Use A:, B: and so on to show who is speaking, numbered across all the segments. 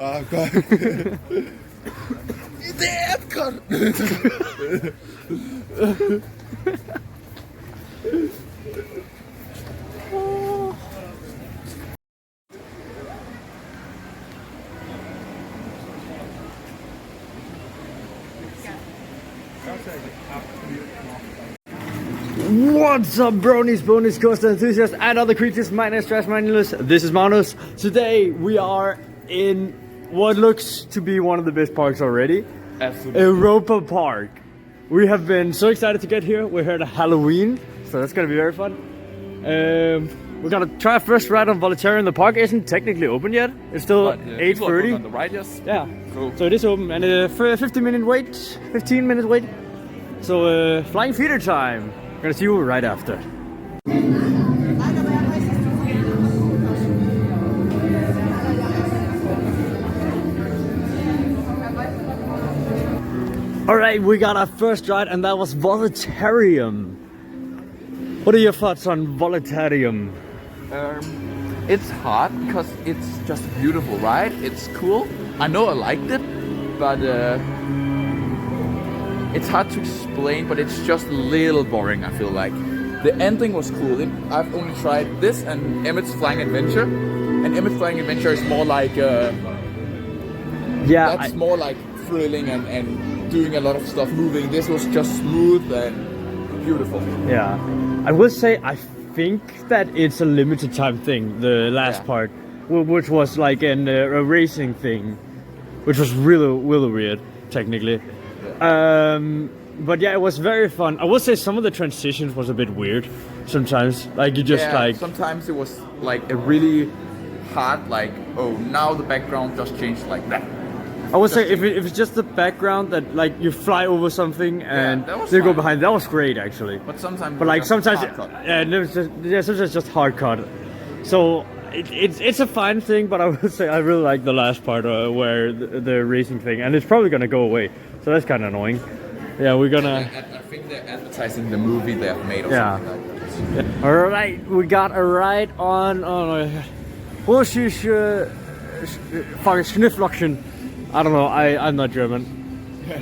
A: Godt. Det er godt.
B: What's up, bronies, bonies, coaster enthusiasts, and other creatures? My name is Trash Mindless. This is Magnus. Today we are in what looks to be one of the best parks already.
A: Absolutely.
B: Europa Park. We have been so excited to get here. We're here at Halloween, so that's gonna be very fun. We're gonna try our first ride on Volitarium. The park isn't technically open yet. It's still 8:30.
A: On the right, yes.
B: Yeah.
A: Cool.
B: So it is open, and for a 15 minute wait. So flying feeder time. We're gonna see you right after. Alright, we got our first ride, and that was Volitarium. What are your thoughts on Volitarium?
A: It's hard because it's just a beautiful ride. It's cool. I know I liked it, but it's hard to explain. But it's just a little boring. I feel like the ending was cool. I've only tried this and Emmett's Flying Adventure, and Emmett's Flying Adventure is more like that's more like thrilling and doing a lot of stuff moving. This was just smooth and beautiful.
B: Yeah, I will say I think that it's a limited time thing. The last part, which was like a racing thing, which was really weird technically. Yeah. But yeah, it was very fun. I will say some of the transitions was a bit weird sometimes. Like you just
A: sometimes it was like a really hard like, oh, now the background just changed like that.
B: I would say if it's just the background that like you fly over something and they go behind, that was great actually.
A: But sometimes
B: sometimes it's just hard cut. So it's a fine thing, but I would say I really like the last part where the racing thing, and it's probably gonna go away. So that's kind of annoying. Yeah, we're gonna.
A: I think they're advertising the movie they have made or something like that.
B: Yeah. All right, we got a ride on Russisch Schnifflockchen. I don't know. I'm not German.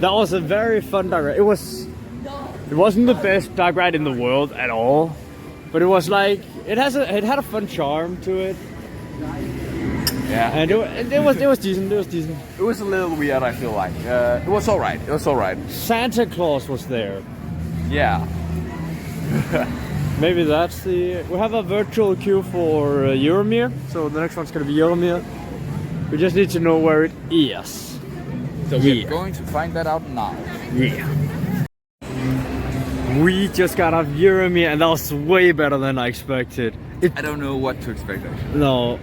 B: That was a very fun dark ride. It wasn't the best dark ride in the world at all, but it was like it had a fun charm to it.
A: Yeah,
B: and it was decent. It was decent.
A: It was a little weird. I feel like it was all right. It was all right.
B: Santa Claus was there.
A: Yeah.
B: Maybe that's the. We have a virtual queue for Euromir, so the next one's gonna be Euromir. We just need to know where it is.
A: So we're going to find that out now.
B: Yeah. We just got off Euromir, and that was way better than I expected.
A: I don't know what to expect actually.
B: No.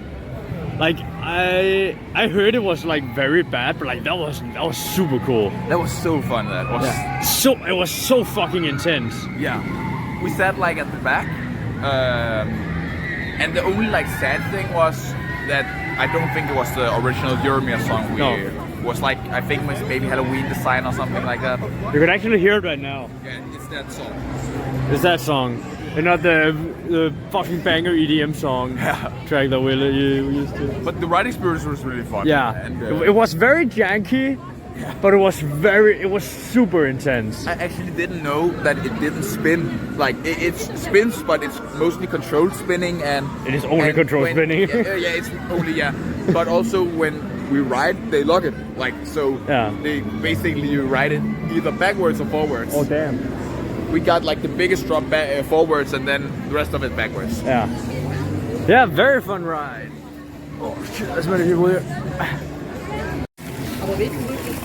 B: Like I heard it was like very bad, but like that was super cool.
A: That was so fun. That was
B: it was so fucking intense.
A: Yeah, we sat like at the back, and the only like sad thing was that I don't think it was the original Euromir song. It was like I think it was maybe Halloween Design or something like that.
B: You can actually hear it right now.
A: Yeah, it's that song.
B: It's that song. And not the fucking banger EDM song track that we used to.
A: But the ride experience was really fun.
B: Yeah, and, it was very janky, but it was super intense.
A: I actually didn't know that it didn't spin. Like it spins, but it's mostly controlled spinning, and
B: it is only controlled spinning.
A: Yeah, it's only But also when we ride, they lock it. Like so, they basically ride it either backwards or forwards.
B: Oh damn.
A: We got like the biggest drop forwards and then the rest of it backwards.
B: Yeah. Yeah, very fun ride. Oh shit, there's many people here.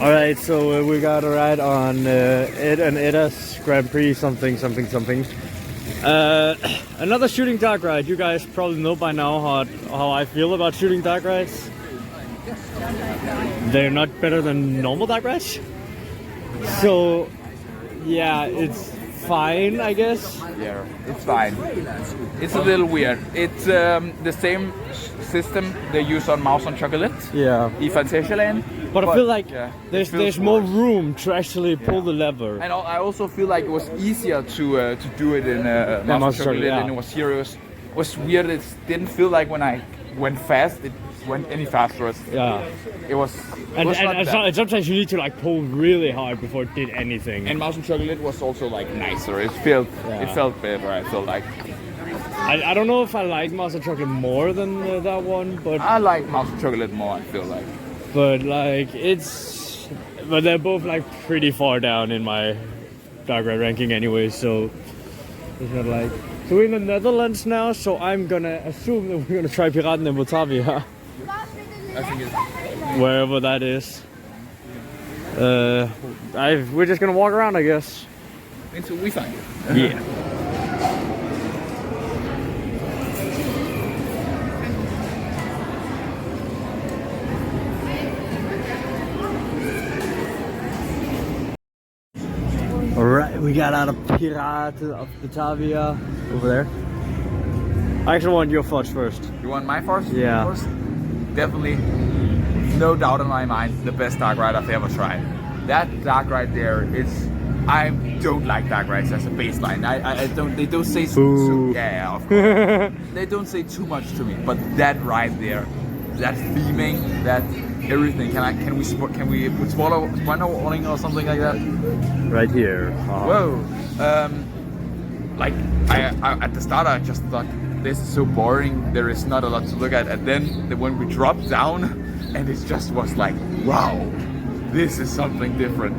B: Alright, so we got a ride on Ed and Edda's Grand Prix something. Another shooting dark ride. You guys probably know by now how I feel about shooting dark rides. They're not better than normal dark rides. So yeah, it's fine, I guess.
A: Yeah, it's fine. It's a little weird. It's the same system they use on Mouse on Chocolate.
B: Yeah.
A: I Fantasyland.
B: But I feel like there's more room to actually pull the lever.
A: And I also feel like it was easier to do it in Mouse on Chocolate and it was serious. It was weird. It didn't feel like when I went fast, it went any faster.
B: Yeah.
A: It was.
B: And,
A: not
B: and,
A: bad.
B: and sometimes you need to like pull really hard before it did anything.
A: And Mountain Chocolate was also like nicer. It felt better. I felt like.
B: I don't know if I like Master Chocolate more than that one, but
A: I like Mountain Chocolate more. I feel like.
B: But like but they're both like pretty far down in my dark red ranking anyway, so it's not like. So we're in the Netherlands now, so I'm gonna assume that we're gonna try Piraten in Batavia,
A: I think it's.
B: wherever that is. We're just gonna walk around, I guess.
A: Until we find it.
B: Yeah. Alright, we got out of Piraten of Batavia over there. I actually want your thoughts first.
A: You want my first?
B: Yeah.
A: First? Definitely, no doubt in my mind, the best dark ride I've ever tried. That dark ride there is. I don't like dark rides as a baseline. I don't. They don't say yeah, of course. They don't say too much to me. But that ride there, that theming, that everything. Can we put smaller warning or something like that?
B: Right here.
A: Whoa. Like I at the start I just thought this is so boring. There is not a lot to look at. And then when we dropped down, and it just was like, wow, this is something different.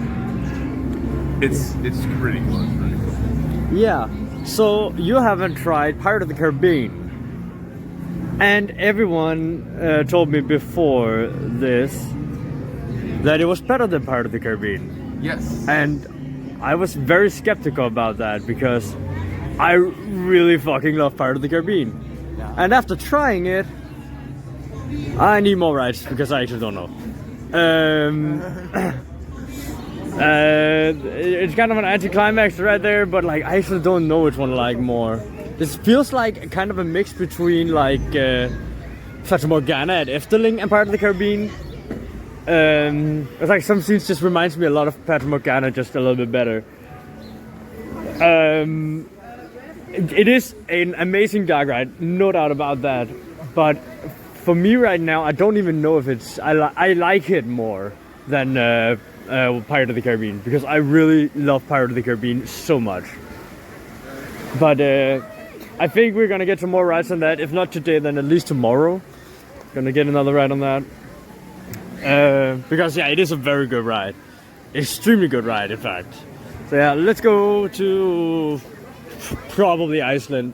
A: It's pretty cool. It's really cool.
B: Yeah. So you haven't tried Pirate of the Caribbean, and everyone told me before this that it was better than Pirate of the Caribbean.
A: Yes.
B: And I was very skeptical about that because I really fucking love Pirate of the Caribbean.
A: Yeah.
B: And after trying it, I need more rides because I actually don't know. It's kind of an anticlimax right there, but like I actually don't know which one I like more. This feels like kind of a mix between like Fata Morgana at Efteling and Pirate of the Caribbean. It's like some scenes just reminds me a lot of Fata Morgana, just a little bit better. It is an amazing dark ride, no doubt about that. But for me right now, I don't even know if it's. I like it more than Pirate of the Caribbean because I really love Pirate of the Caribbean so much. But I think we're gonna get some more rides on that. If not today, then at least tomorrow. Gonna get another ride on that. Because yeah, it is a very good ride. Extremely good ride, in fact. So yeah, let's go to probably Iceland.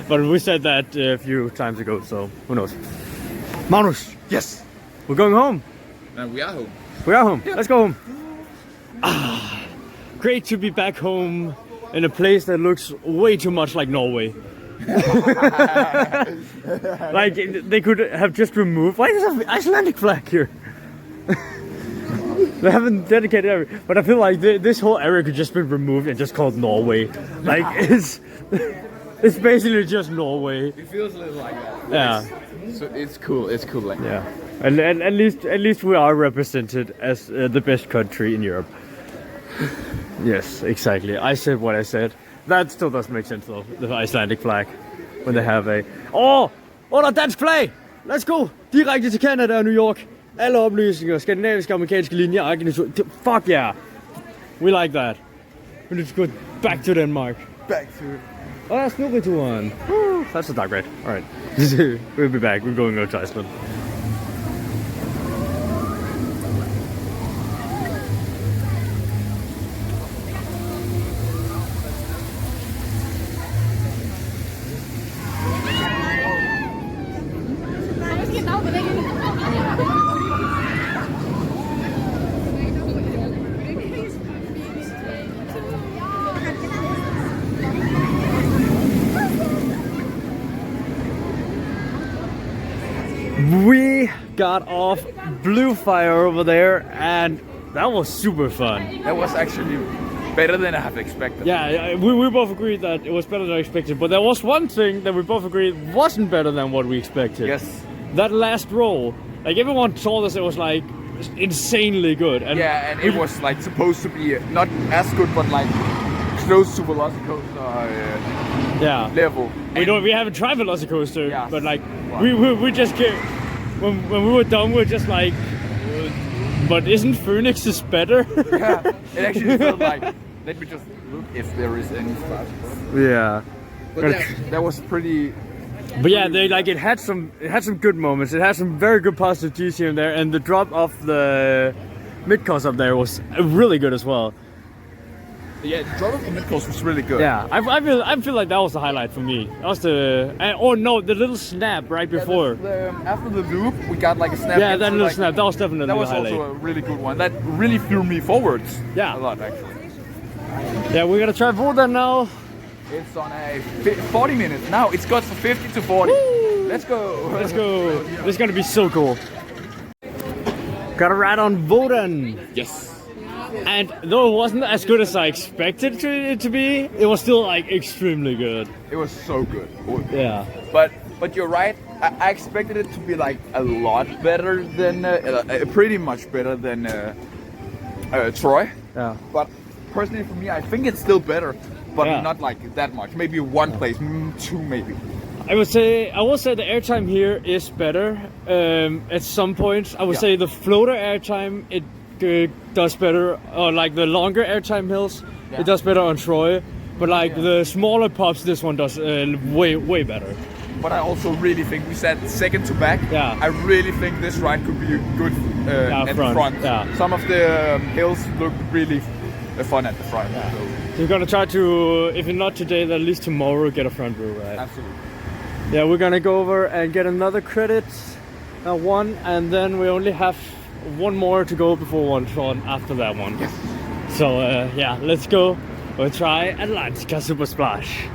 B: But we said that a few times ago, so who knows. Magnus,
A: Yes.
B: we're going home.
A: And we are home.
B: We are home. Let's go home. Great to be back home in a place that looks way too much like Norway. Like they could have just removed. Why is there an Icelandic flag here? They haven't dedicated area, but I feel like this whole area could just be removed and just called Norway. Like it's basically just Norway.
A: It feels a little like that.
B: Yeah.
A: So it's cool. It's cool. Like
B: Yeah. And at least we are represented as the best country in Europe. Yes, exactly. I said what I said. That still does make sense though. The Icelandic flag when they have a. Oh, der er dansk flag. Let's go. Direkte til Canada og New York. Alle oplysninger, skandinaviske, amerikanske linjer, agentur. Fuck yeah. We like that. We need to go back to Denmark.
A: back to it.
B: Oh, that's Snurreturen. Woo, that's a dark red. All right. We'll be back. We're going over to Iceland. We got off Blue Fire over there, and that was super fun.
A: That was actually better than I have expected.
B: Yeah, we both agreed that it was better than expected, but there was one thing that we both agreed wasn't better than what we expected.
A: Yes.
B: That last roll, like everyone told us it was like insanely good. And
A: Yeah, and it was like supposed to be not as good, but like close to Velocicoaster
B: Yeah.
A: level.
B: We haven't tried Velocicoaster,
A: Yeah.
B: but like
A: Wow.
B: we just get when we were done, we were just like, but isn't Phoenix's better?
A: Yeah, it actually felt like, let me just look if there is any fast.
B: Yeah.
A: But that was pretty.
B: But yeah, it had some good moments. It had some very good positive G's here and there, and the drop off the mid course up there was really good as well.
A: Yeah, the drop of the mid course was really good.
B: Yeah, I feel like that was the highlight for me. That was the the little snap right before.
A: After the loop, we got like a snap.
B: Yeah, that little snap. That was definitely
A: that
B: the
A: was
B: highlight.
A: also a really good one. That really threw me forwards.
B: Yeah.
A: A lot actually.
B: Yeah, we're gonna try Voda now.
A: It's on a 40 minutes now. It's got from 50 to 40.
B: Woo!
A: Let's go.
B: Let's go. This is gonna be so cool. Got a ride on Voden.
A: Yes.
B: And though it wasn't as good as I expected it to be, it was still like extremely good.
A: It was so good.
B: Yeah.
A: But you're right. I expected it to be like a lot better than, pretty much better than Troy.
B: Yeah.
A: But personally for me, I think it's still better, but
B: Yeah.
A: not like that much. Maybe one place, two maybe.
B: I will say the airtime here is better. At some points, I would
A: Yeah.
B: say the floater airtime it does better, or like the longer airtime hills,
A: Yeah.
B: it does better on Troy. But like the smaller pops, this one does way better.
A: But I also really think we said second to back.
B: Yeah.
A: I really think this ride could be good at the front.
B: Yeah.
A: Some of the hills look really fun at the front.
B: Yeah.
A: So,
B: So we're gonna try to, if not today, then at least tomorrow, get a front row ride.
A: absolutely.
B: Yeah, we're gonna go over and get another credit, one, and then we only have one more to go before one shot after that one.
A: Yes.
B: So yeah, let's go. We'll try Atlantica Super Splash.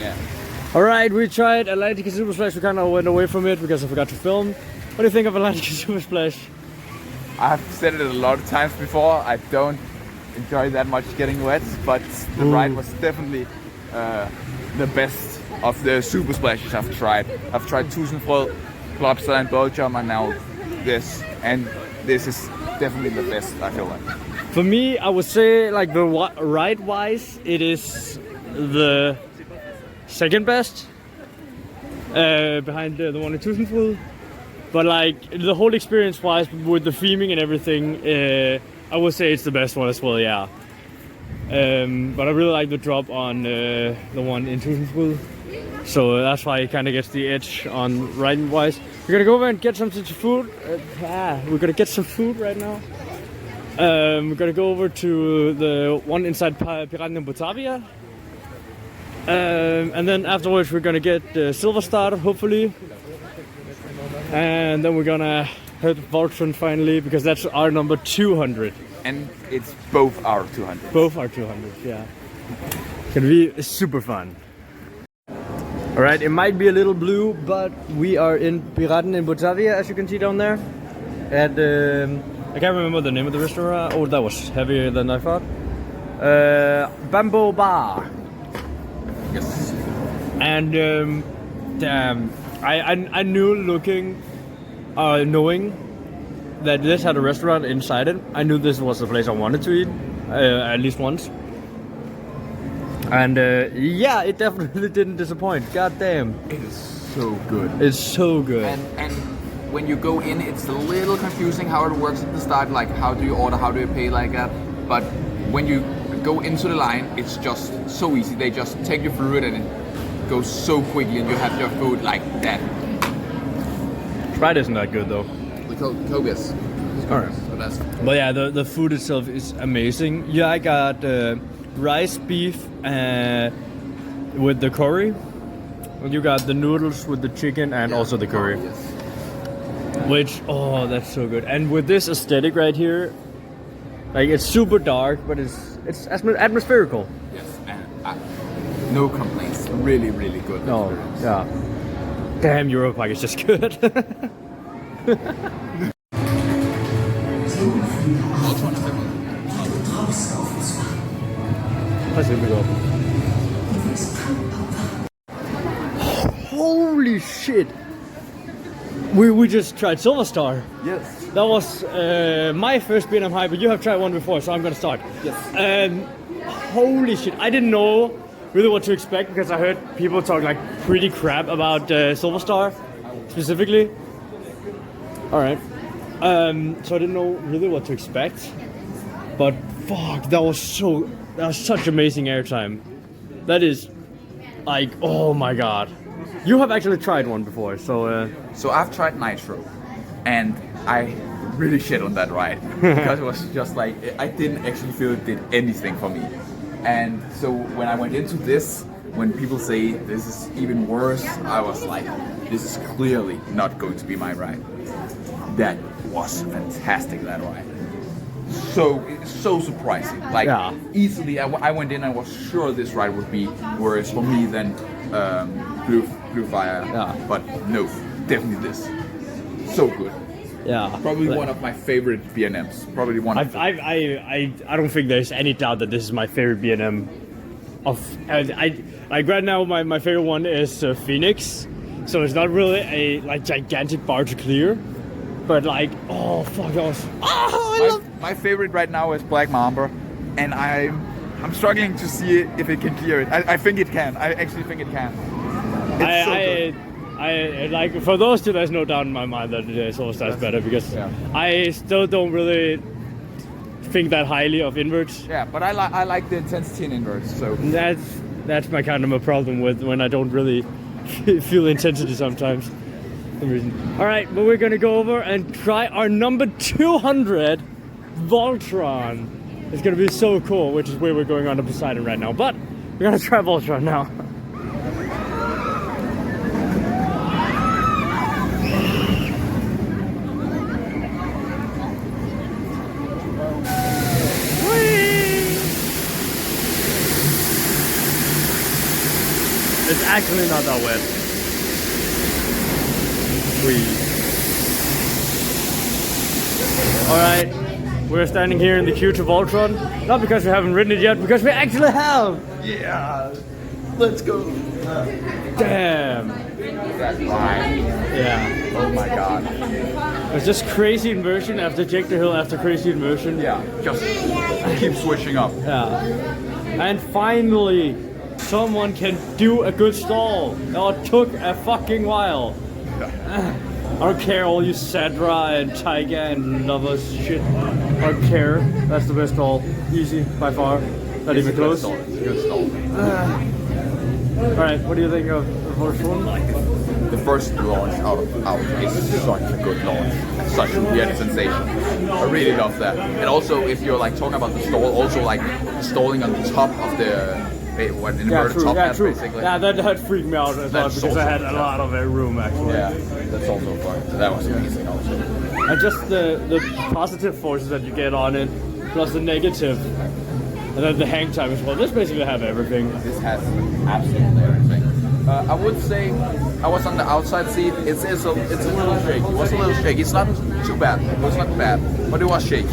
A: Yeah.
B: Alright, we tried Atlantica Super Splash. We kind of went away from it because I forgot to film. What do you think of Atlantica Super Splash?
A: I've said it a lot of times before. I don't enjoy that much getting wet, but the ride was definitely the best of the super splashes I've tried. I've tried Tusenfrød, Lobster and Belgium, and now this. And this is definitely the best, I feel like.
B: For me, I would say like the ride-wise, it is the second best behind the one in Tusenfrød. But like the whole experience-wise, with the theming and everything, I would say it's the best one as well. Yeah. But I really like the drop on the one in Tusenfrød. So that's why it kind of gets the edge on riding-wise. We're gonna go over and get something to food. We're gonna get some food right now. We're gonna go over to the one inside Piraten in Batavia. And then afterwards we're gonna get the Silver Star, hopefully. And then we're gonna hit Voltron finally, because that's our number 200.
A: And it's both our 200.
B: Both are 200, yeah. Gonna be super fun. Alright, it might be a little blue, but we are in Piraten in Batavia, as you can see down there. And I can't remember the name of the restaurant. Oh, that was heavier than I thought. Bamboo Bar.
A: Yes.
B: And damn, I knew knowing that this had a restaurant inside it. I knew this was the place I wanted to eat, at least once. And yeah, it definitely didn't disappoint. God damn,
A: It is so good.
B: it's so good.
A: And when you go in, it's a little confusing how it works at the start. Like, how do you order? How do you pay like that? But when you go into the line, it's just so easy. They just take you through it, and it goes so quickly, and you have your food like that.
B: Sprite isn't that good though.
A: The Coke is.
B: Alright.
A: So that's
B: But yeah, the food itself is amazing. Yeah, I got rice beef with the curry. And you got the noodles with the chicken and also the curry.
A: Yes.
B: Which, oh, that's so good. And with this aesthetic right here, like it's super dark, but it's atmospherical.
A: Yes. And no complaints. Really, really good.
B: No,
A: experience.
B: yeah. Damn, Europa Park is just good. Let's see if we go. Holy shit. We just tried Silver Star.
A: Yes.
B: That was my first B&M high, but you have tried one before, so I'm gonna start.
A: Yes.
B: Holy shit, I didn't know really what to expect because I heard people talk like pretty crap about Silver Star specifically. All right. So I didn't know really what to expect, but fuck, that was such amazing airtime. That is like, oh my god. You have actually tried one before, so
A: So I've tried Nitro, and I really shit on that ride because it was just like I didn't actually feel it did anything for me. And so when I went into this, when people say this is even worse, I was like, this is clearly not going to be my ride. That was fantastic, that ride. So surprising. Like
B: Yeah.
A: easily, I went in and was sure this ride would be worse for me than Blue Fire.
B: Yeah.
A: But no, definitely this. So good.
B: yeah.
A: Probably one of my favorite B&Ms. Probably one of
B: I don't think there's any doubt that this is my favorite B&M. Like right now, my favorite one is Phoenix. So it's not really a like gigantic bar to clear, but like, oh fuck, that was.
A: my favorite right now is Black Mamba, and I'm struggling to see if it can clear it. I think it can. I actually think it can. It's so good.
B: I like, for those two, there's no doubt in my mind that Silver Star is better because
A: Yeah.
B: I still don't really think that highly of inverts.
A: Yeah, but I like the intensity in inverts. So
B: That's my kind of a problem with when I don't really feel intensity sometimes. For some reason. All right, but we're gonna go over and try our number 200 Voltron. It's gonna be so cool, which is where we're going on to Poseidon right now. But we're gonna try Voltron now. It's actually not that wet. Alright, we're standing here in the queue to Voltron. Not because we haven't ridden it yet, because we actually have!
A: yeah, let's go.
B: Damn!
A: That ride.
B: Yeah.
A: Oh my god.
B: It's just crazy inversion after Jake the Hill after crazy inversion.
A: Yeah, just keep switching up.
B: Yeah. And finally, someone can do a good stall. That took a fucking while. I don't care, all you Sadra and Taiga and lovers shit. I don't care. That's the best stall. Easy, by far. Not even close.
A: It's a good stall.
B: Alright, what do you think of the first one?
A: The first launch out is such a good launch. Such a weird sensation. I really love that. And also, if you're like talking about the stall, also like stalling on the top of the what inverted top hat, basically.
B: Yeah, that freaked me out as well because I had a lot of room actually.
A: Yeah, that's also fun. So that was amazing also.
B: And just the positive forces that you get on it, plus the negative, and then the hang time as well. This basically have everything.
A: This has absolutely everything. I would say I was on the outside seat. It's a little shaky. It was a little shaky. It's not too bad. It was not bad, but it was shaky.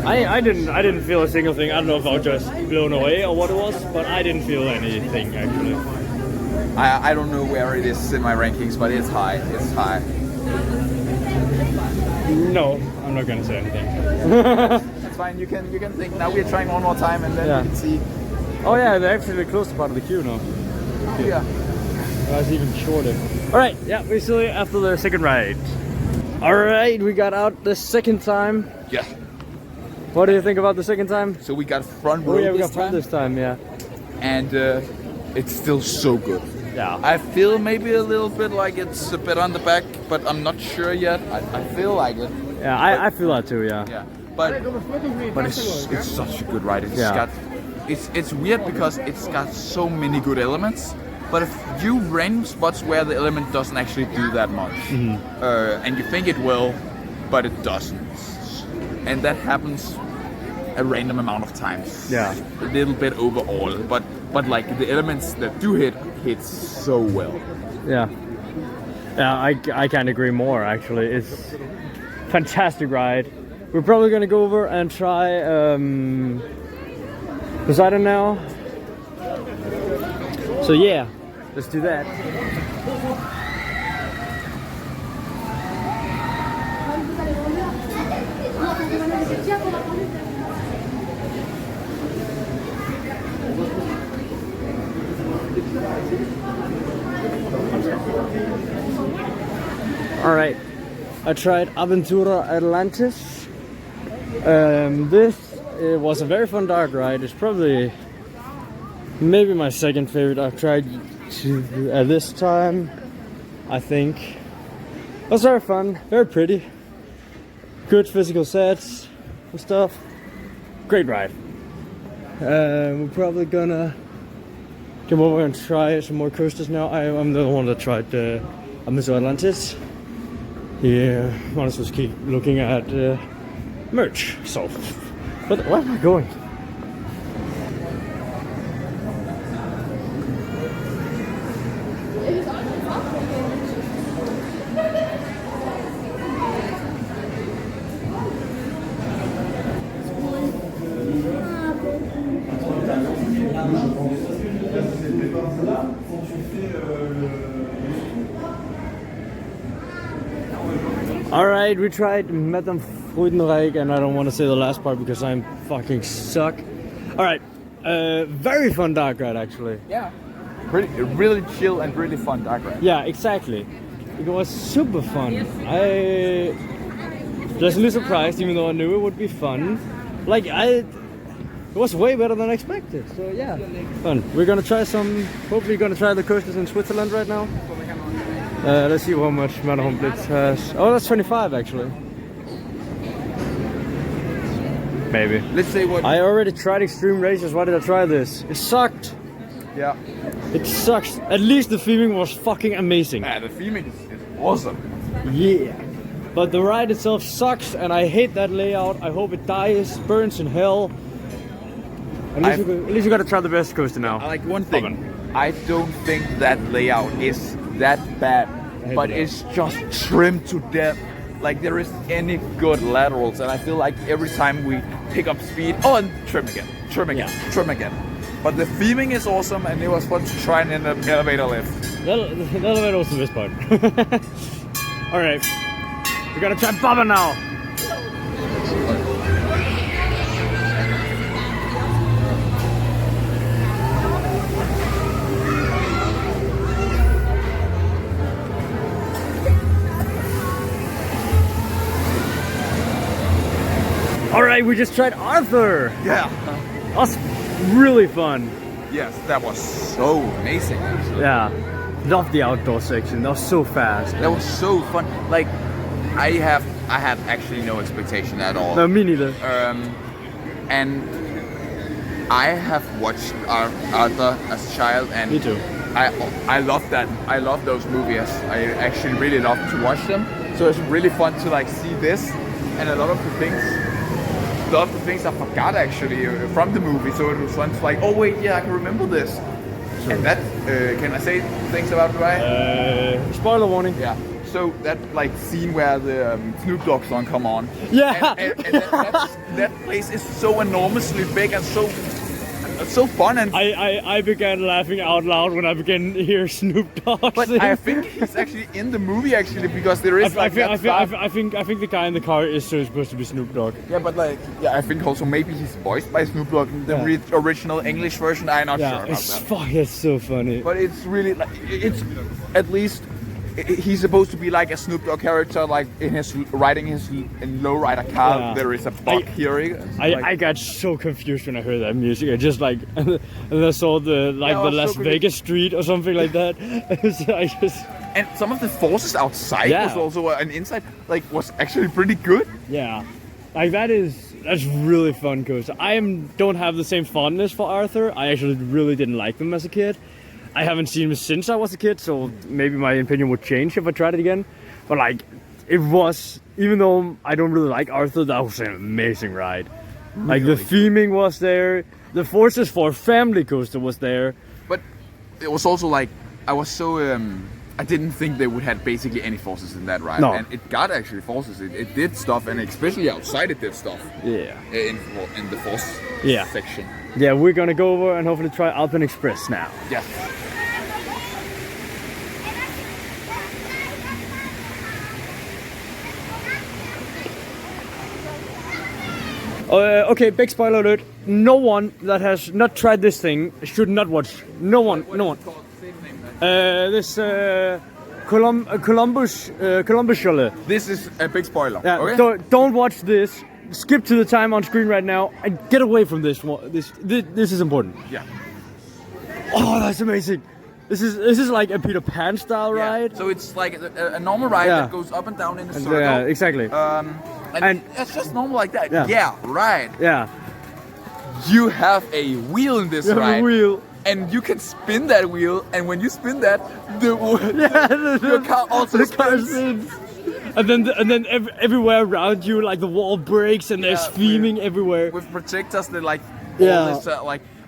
B: I didn't feel a single thing. I don't know if I was just blown away or what it was, but I didn't feel anything actually.
A: I don't know where it is in my rankings, but it's high. It's high.
B: No, I'm not gonna say anything.
A: It's fine. You can think. Now we're trying one more time, and then
B: Yeah.
A: you can see.
B: Oh yeah, they're actually close to part of the queue now.
A: Yeah.
B: That's even shorter. Alright, yeah, we're still here after the second ride. Alright, we got out the second time.
A: Yeah.
B: What do you think about the second time?
A: So we got front row
B: Oh yeah, we
A: this
B: got front
A: time,
B: this time, yeah.
A: and it's still so good.
B: Yeah.
A: I feel maybe a little bit like it's a bit on the back, but I'm not sure yet. I feel like it.
B: Yeah, I feel that too, yeah.
A: Yeah. But it's such a good ride. It's
B: Yeah.
A: got it's weird because it's got so many good elements. But if you random spots where the element doesn't actually do that much, and you think it will, but it doesn't, and that happens a random amount of times.
B: Yeah.
A: A little bit overall, but like the elements that do hit so well.
B: Yeah. Yeah, I can't agree more actually. It's fantastic ride. We're probably gonna go over and try Poseidon now. So yeah, let's do that. Alright, I tried Aventura Atlantis. This was a very fun dark ride. It's probably maybe my second favorite I've tried at this time, I think. It was very fun, very pretty. Good physical sets and stuff. Great ride. We're probably gonna come over and try some more coasters now. I'm the one that tried the Aventura Atlantis. Yeah, might as well keep looking at merch. So, but where am I going? Alright, we tried Madame Freudenreich, and I don't want to say the last part because I'm fucking suck. Alright, very fun dark ride actually.
A: Yeah. Really chill and really fun dark ride.
B: Yeah, exactly. It was super fun. I pleasantly surprised, even though I knew it would be fun. Like it was way better than expected. So yeah, fun. We're gonna try some. Hopefully, gonna try the coasters in Switzerland right now. Let's see how much Matterhorn Blitz has. Oh, that's 25 actually. Maybe.
A: Let's say what
B: I already tried extreme races. Why did I try this? It sucked.
A: Yeah.
B: It sucks. At least the theming was fucking amazing.
A: Man, the theming is awesome.
B: Yeah. But the ride itself sucks, and I hate that layout. I hope it dies, burns in hell. At least you gotta try the best coaster now.
A: I like one thing. I don't think that layout is that bad, but it's just trimmed to death. Like there is any good laterals, and I feel like every time we pick up speed, oh, and trim again, trim again, trim again. But the theming is awesome, and it was fun to try in an elevator lift.
B: The elevator was the best part. All right, we gotta try Baba now. Alright, we just tried Arthur!
A: Yeah.
B: That was really fun.
A: Yes, that was so amazing actually.
B: Yeah. Love the outdoor section. That was so fast.
A: That was so fun. Like I had actually no expectation at all.
B: No, me neither.
A: And I have watched Arthur as a child, and
B: me too.
A: I love that. I love those movies. I actually really love to watch them. So it's really fun to like see this, and a lot of the things I forgot actually from the movie. So it was fun to like, oh wait, yeah, I can remember this. Sure. And that can I say things about the ride?
B: Spoiler warning.
A: Yeah. So that like scene where the Snoop Dogg song come on.
B: Yeah.
A: And that place is so enormously big and so fun, and
B: I began laughing out loud when I began to hear Snoop Dogg.
A: But sing. I think he's actually in the movie actually, because there is I
B: think the guy in the car is supposed to be Snoop Dogg.
A: Yeah, but like I think also maybe he's voiced by Snoop Dogg in the original English version. I'm not sure about that.
B: It's so funny.
A: But it's really like it's at least. He's supposed to be like a Snoop Dogg character, like in his riding his lowrider car. Yeah. There is a buck here.
B: I got so confused when I heard that music. I just like, and I saw the Las Vegas street or something like that.
A: And some of the forces outside was also and inside was actually pretty good.
B: Yeah, like that's really fun coaster. Don't have the same fondness for Arthur. I actually really didn't like them as a kid. I haven't seen him since I was a kid, so maybe my opinion would change if I tried it again. But like, it was, even though I don't really like Arthur, that was an amazing ride. Really? Like the theming was there, the Forces for Family coaster was there.
A: But it was also like, I was so, I didn't think they would have basically any forces in that ride.
B: No.
A: And it got actually forces, it did stuff, and especially outside it did stuff.
B: Yeah.
A: In the force section.
B: Yeah, we're gonna go over and hopefully try Alpine Express now.
A: Yeah.
B: Okay, big spoiler alert. No one that has not tried this thing should not watch. No one. This Columbus Chalet.
A: This is a big spoiler.
B: Yeah,
A: Okay?
B: don't watch this. Skip to the time on screen right now and get away from this one. This is important.
A: Yeah.
B: Oh, that's amazing. This is like a Peter Pan style ride.
A: So it's like a normal ride that goes up and down in a circle.
B: Yeah, exactly.
A: And it's just normal like that.
B: Yeah.
A: Right.
B: Yeah.
A: You have a wheel in this
B: You have
A: ride.
B: a wheel.
A: And you can spin that wheel, and when you spin that, your car also spins.
B: And then everywhere around you, like the wall breaks and there's theming everywhere.
A: With projectors that like all this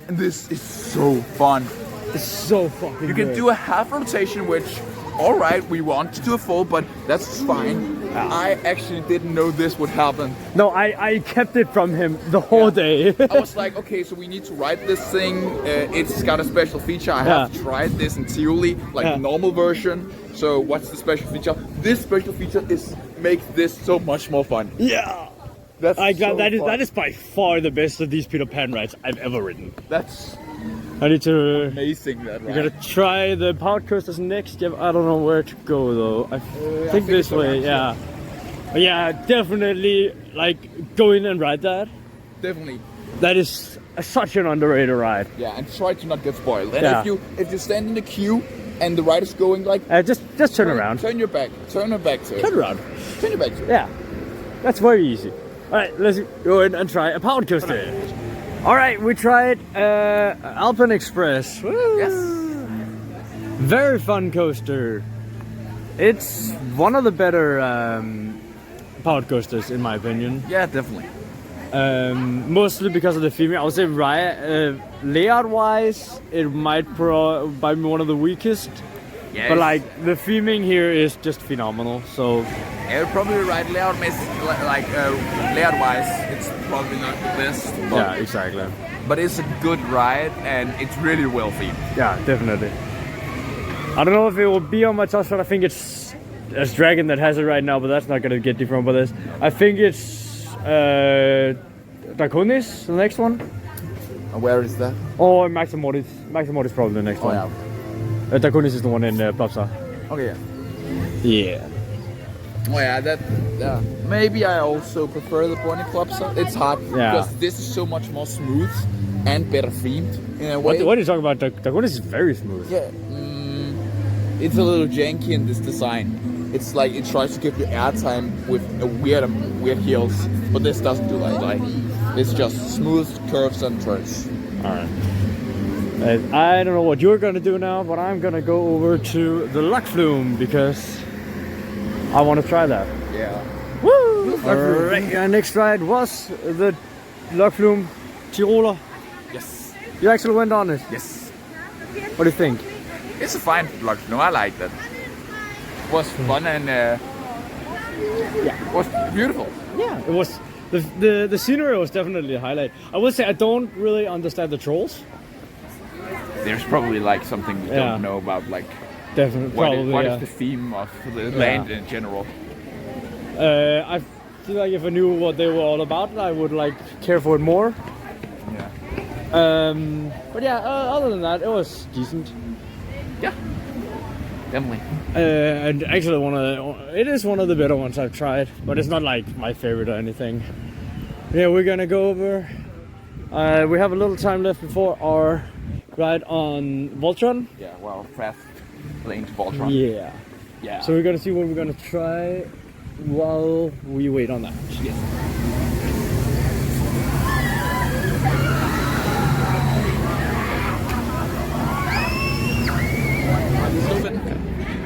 A: and this is so fun.
B: It's so fucking
A: You can
B: good.
A: do a half rotation, which, all right, we want to do a full, but that's fine. I actually didn't know this would happen.
B: No, I kept it from him the whole day.
A: I was like, okay, so we need to ride this thing. It's got a special feature. I have tried this in Tivoli, like normal version. So what's the special feature? This special feature makes this so much more fun.
B: Yeah.
A: That's
B: that is by far the best of these Peter Pan rides I've ever ridden.
A: That's
B: I need to.
A: amazing. That
B: We're
A: ride.
B: gonna try the powered coasters next. Yeah, I don't know where to go though. I think this
A: it's
B: way.
A: around
B: Yeah. But yeah, definitely like go in and ride that.
A: Definitely.
B: That is such an underrated ride.
A: Yeah, and try to not get spoiled. And
B: Yeah.
A: if you stand in the queue and the ride is going like,
B: Just turn around.
A: turn your back to it.
B: Turn around.
A: Turn your back to it.
B: Yeah, that's very easy. All right, let's go in and try a powered coaster. All right, we tried Alpine Express. Woo.
A: Yes.
B: Very fun coaster. It's one of the better powered coasters in my opinion.
A: Yeah, definitely.
B: Mostly because of the theming. I would say layout-wise, it might be one of the weakest.
A: Yeah,
B: But like the theming here is just phenomenal. So
A: I would probably ride layout-wise, it's probably not the best. But,
B: yeah, exactly.
A: but it's a good ride and it's really well themed.
B: Yeah, definitely. I don't know if it will be on my top shot. I think it's Dragon that has it right now, but that's not gonna get different for this. I think it's Draconis, the next one.
A: And where is that?
B: Or Maximoris. Maximoris probably the next one.
A: Yeah.
B: Draconis is the one in Plopsa.
A: Okay, yeah.
B: Yeah.
A: Oh yeah, maybe I also prefer the Bonnie Club. It's hard because this is so much more smooth and better themed in a way.
B: What are you talking about? Draconis is very smooth.
A: Yeah, it's a little janky in this design. It's like it tries to give you airtime with a weird heels, but this doesn't do that. Like it's just smooth curves and turns.
B: All right. I don't know what you're gonna do now, but I'm gonna go over to the Luck Flume because I want to try that.
A: Yeah.
B: Woo! Alright, our next ride was the Luck Flume Tiroler.
A: Yes.
B: You actually went on it.
A: Yes.
B: What do you think?
A: It's a fine vlog. No, I like that. It was fun and it was beautiful.
B: Yeah, it was. The scenery was definitely a highlight. I would say I don't really understand the trolls.
A: There's probably like something we don't know about, like
B: Definitely,
A: what
B: probably.
A: is the theme of the land in general.
B: I feel like if I knew what they were all about, I would like care for it more.
A: Yeah.
B: But yeah, other than that, it was decent.
A: Yeah. Definitely.
B: And actually, it is one of the better ones I've tried, but it's not like my favorite or anything. Yeah, we're gonna go over. We have a little time left before our ride on Voltron.
A: Yeah. Well, fast lane to Voltron.
B: Yeah.
A: Yeah.
B: So we're gonna see what we're gonna try while we wait on that.
A: Yes.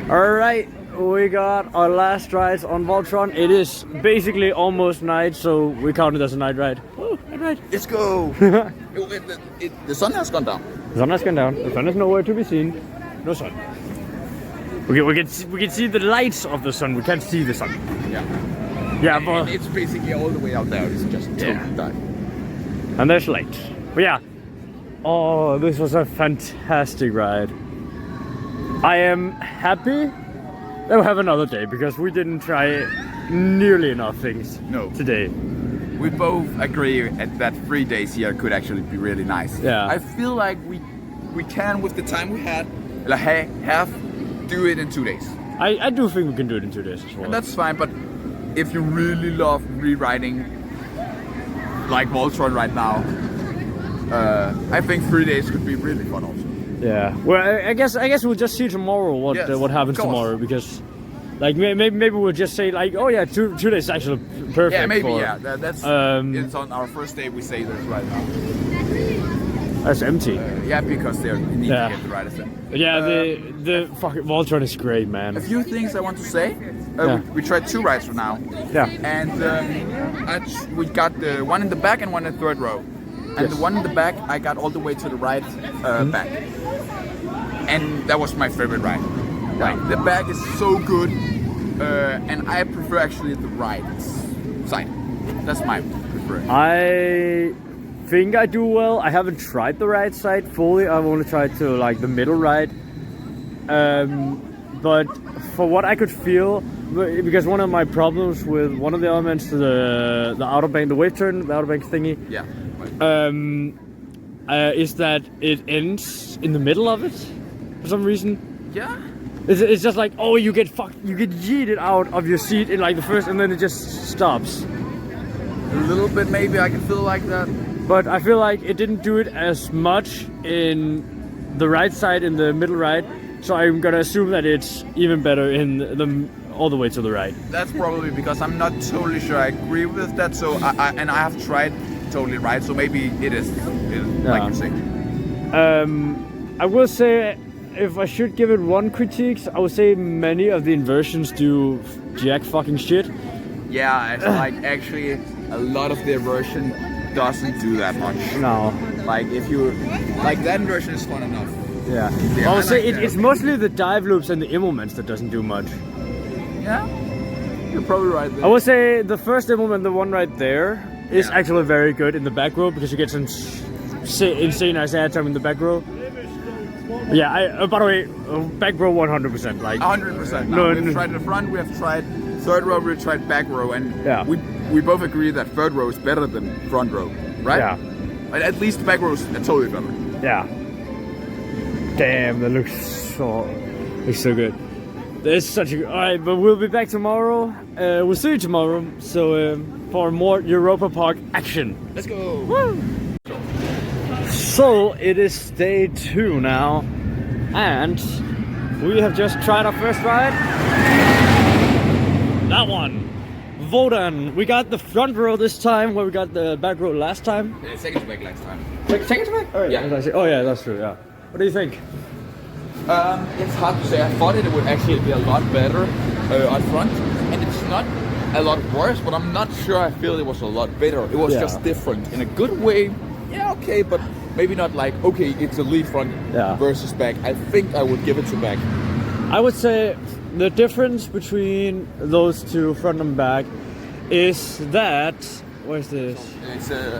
B: Alright, we got our last rides on Voltron. It is basically almost night, so we count it as a night ride. Oh, night ride.
A: Let's go. The sun has gone down.
B: The sun has gone down. The sun is nowhere to be seen. No sun. We can see the lights of the sun. We can't see the sun.
A: Yeah.
B: Yeah,
A: And
B: but
A: it's basically all the way out there. It's just totally dark.
B: and there's light. But yeah. Oh, this was a fantastic ride. I am happy that we have another day because we didn't try nearly enough things today.
A: We both agree that 3 days here could actually be really nice.
B: Yeah.
A: I feel like we can, with the time we had, do it in 2 days.
B: I do think we can do it in 2 days as well.
A: And that's fine, but if you really love rewriting like Voltron right now, I think 3 days could be really fun also.
B: Yeah. Well, I guess we'll just see tomorrow what
A: Yes,
B: what happens
A: of course.
B: tomorrow, because like maybe we'll just say like, oh yeah, 2 days is actually perfect.
A: Yeah, maybe.
B: for-
A: Yeah, that's it's on our first day. We say this right now.
B: That's empty.
A: Yeah, because they need
B: Yeah.
A: to get the right thing.
B: Yeah, the fucking Voltron is great, man.
A: A few things I want to say.
B: Yeah.
A: We tried 2 rides for now,
B: Yeah.
A: and we got the one in the back and one in the third row. And
B: Yes.
A: the one in the back, I got all the way to the right back, and that was my favorite ride. Like the back is so good, and I prefer actually the right side. That's my preferred.
B: I think I do well. I haven't tried the right side fully. I've only tried to like the middle right. But for what I could feel, because one of my problems with one of the elements, the outer bank, the wave turn, the outer bank thingy,
A: Yeah.
B: is that it ends in the middle of it for some reason.
A: Yeah.
B: It's just like, oh, you get yeeted out of your seat in like the first, and then it just stops.
A: A little bit maybe I can feel like that.
B: But I feel like it didn't do it as much in the right side, in the middle right. So I'm gonna assume that it's even better in the all the way to the right.
A: That's probably because I'm not totally sure I agree with that. So I have tried totally right. So maybe it is like you say.
B: I will say, if I should give it one critique, I would say many of the inversions do jack fucking shit.
A: Yeah, it's like actually a lot of the version doesn't do that much.
B: No.
A: Like if you like that version is fun enough.
B: Yeah.
A: Yeah,
B: I
A: I
B: would say
A: like that.
B: it's mostly the dive loops and the implements that doesn't do much.
A: Yeah, you're probably right there.
B: I would say the first implement, the one right there, is
A: Yeah.
B: actually very good in the back row, because you get some insane ass airtime in the back row. Yeah, by the way, back row 100%. Like
A: 100%.
B: No,
A: We've
B: no.
A: tried the front, we have tried third row, we've tried back row, and
B: Yeah.
A: we both agree that third row is better than front row, right?
B: Yeah.
A: But at least back row is totally better.
B: Yeah. Damn, that looks so good. It's such a. Alright, but we'll be back tomorrow. We'll see you tomorrow. So for more Europa Park action.
A: Let's go.
B: Woo! So it is day 2 now, and we have just tried our first ride. That one, Wodan. We got the front row this time, where we got the back row last time.
A: Second to back last time.
B: Second to back? Oh yeah.
A: Yeah.
B: Oh yeah, that's true. Yeah. What do you think?
A: It's hard to say. I thought it would actually be a lot better on front, and it's not a lot worse, but I'm not sure I feel it was a lot better. It was
B: Yeah.
A: just different in a good way. Yeah, okay, but maybe not like, okay, it's a lead front
B: Yeah.
A: versus back. I think I would give it to back.
B: I would say the difference between those two, front and back, is that where's this?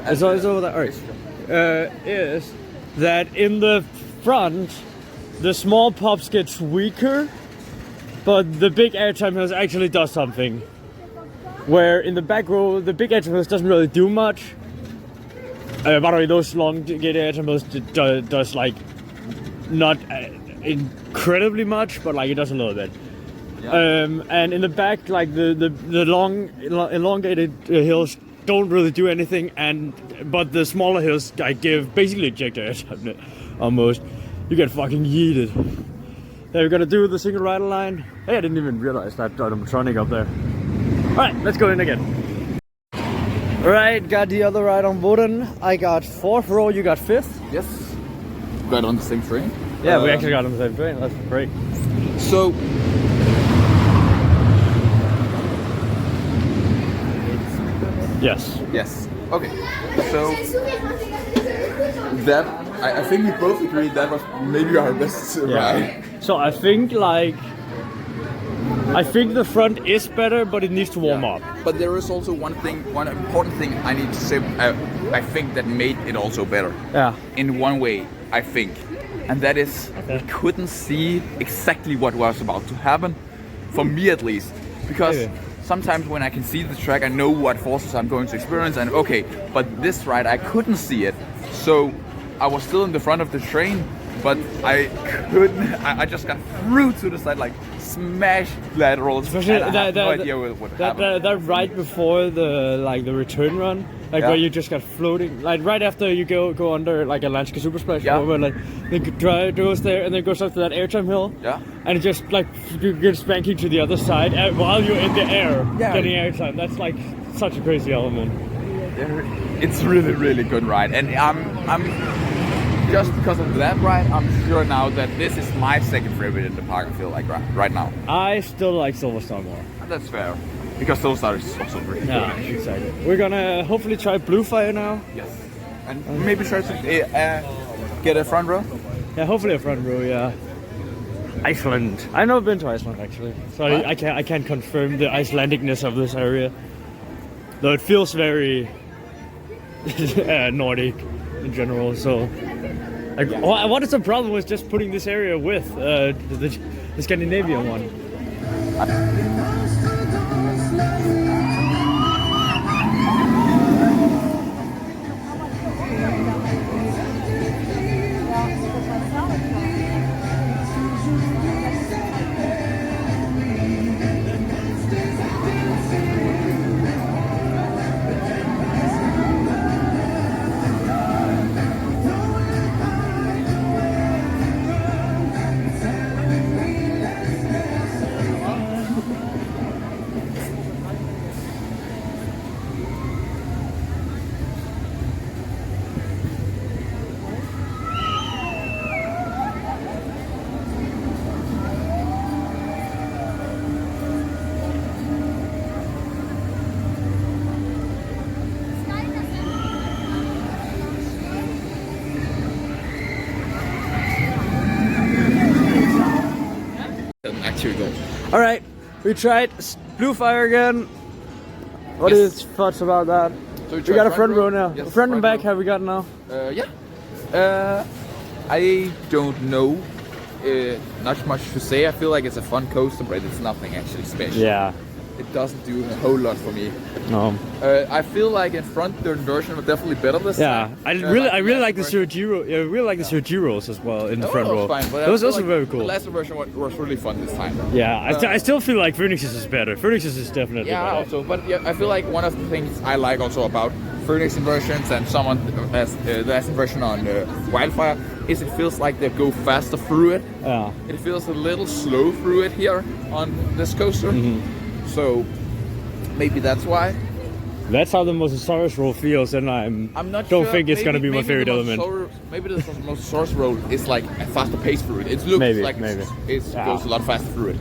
B: It's over there. Alright. Is that in the front, the small pops gets weaker, but the big airtime hose actually does something. Where in the back row, the big airtime hose doesn't really do much. By the way, those long gate airtime hose does like not incredibly much, but like it does a little bit.
A: Yeah.
B: And in the back, like the elongated hills don't really do anything, but the smaller hills like give basically ejector airtime almost. You get fucking yeeted. Yeah, we're gonna do the single rider line. Hey, I didn't even realize that animatronic up there. Alright, let's go in again. Alright, got the other ride on Wodan. I got 4th row, you got 5th.
A: Yes. Got on the same train.
B: Yeah, we actually got on the same train. That's great.
A: So.
B: Yes.
A: Yes. Okay. So that I think we both agreed that was maybe our best ride.
B: So I think the front is better, but it needs to warm up.
A: But there is also one important thing I need to say. I think that made it also better.
B: Yeah.
A: In one way, I think, and that is we couldn't see exactly what was about to happen, for me at least, because.
B: Maybe.
A: Sometimes when I can see the track, I know what forces I'm going to experience, and okay, but this ride I couldn't see it, so I was still in the front of the train, but I couldn't. I just got through to the side like smash laterals.
B: Especially
A: and I have no idea what happened.
B: that right before the return run, like where you just got floating, like right after you go under like Atlantica Super Splash, where like the drive goes there and then goes up to that airtime hill, and it just like you get spanking to the other side while you're in the air getting airtime. That's like such a crazy element.
A: It's really good ride, and I'm just because of that ride, I'm sure now that this is my second favorite in the park. I feel like right now.
B: I still like Silver Star more.
A: That's fair, because Silver Star is also really
B: good. Excited. We're gonna hopefully try Blue Fire now.
A: Yes, and maybe try to get a front row.
B: Yeah, hopefully a front row. Yeah. Iceland. I've never been to Iceland actually, so I can't confirm the Icelandicness of this area. Though it feels very Nordic in general. So, like, what is the problem with just putting this area with the Scandinavian one? All right, we tried Blue Fire again. What is thoughts about that? So we got a front row now. Yes, front and back row. Have we got now?
A: I don't know. Not much to say. I feel like it's a fun coaster, but it's nothing actually special.
B: Yeah.
A: It doesn't do a whole lot for me.
B: No.
A: I feel like in front the inversion was definitely better this time.
B: I really like the Zero Giro. Yeah, I really like the Zero Giros as well in the front row.
A: Fine, but
B: that was also very cool.
A: The last version was really fun this time.
B: Yeah, I still feel like Phoenix's is better. Phoenix's is definitely better.
A: Also, but I feel like one of the things I like also about Phoenix inversions and someone as the last inversion on Wildfire is it feels like they go faster through it.
B: Yeah.
A: It feels a little slow through it here on this coaster. So maybe that's why.
B: That's how the Mosasaurus roll feels, and I'm not don't think it's gonna be my favorite element.
A: Maybe the Mosasaurus roll is like a faster pace through it. It looks like it goes a lot faster through it,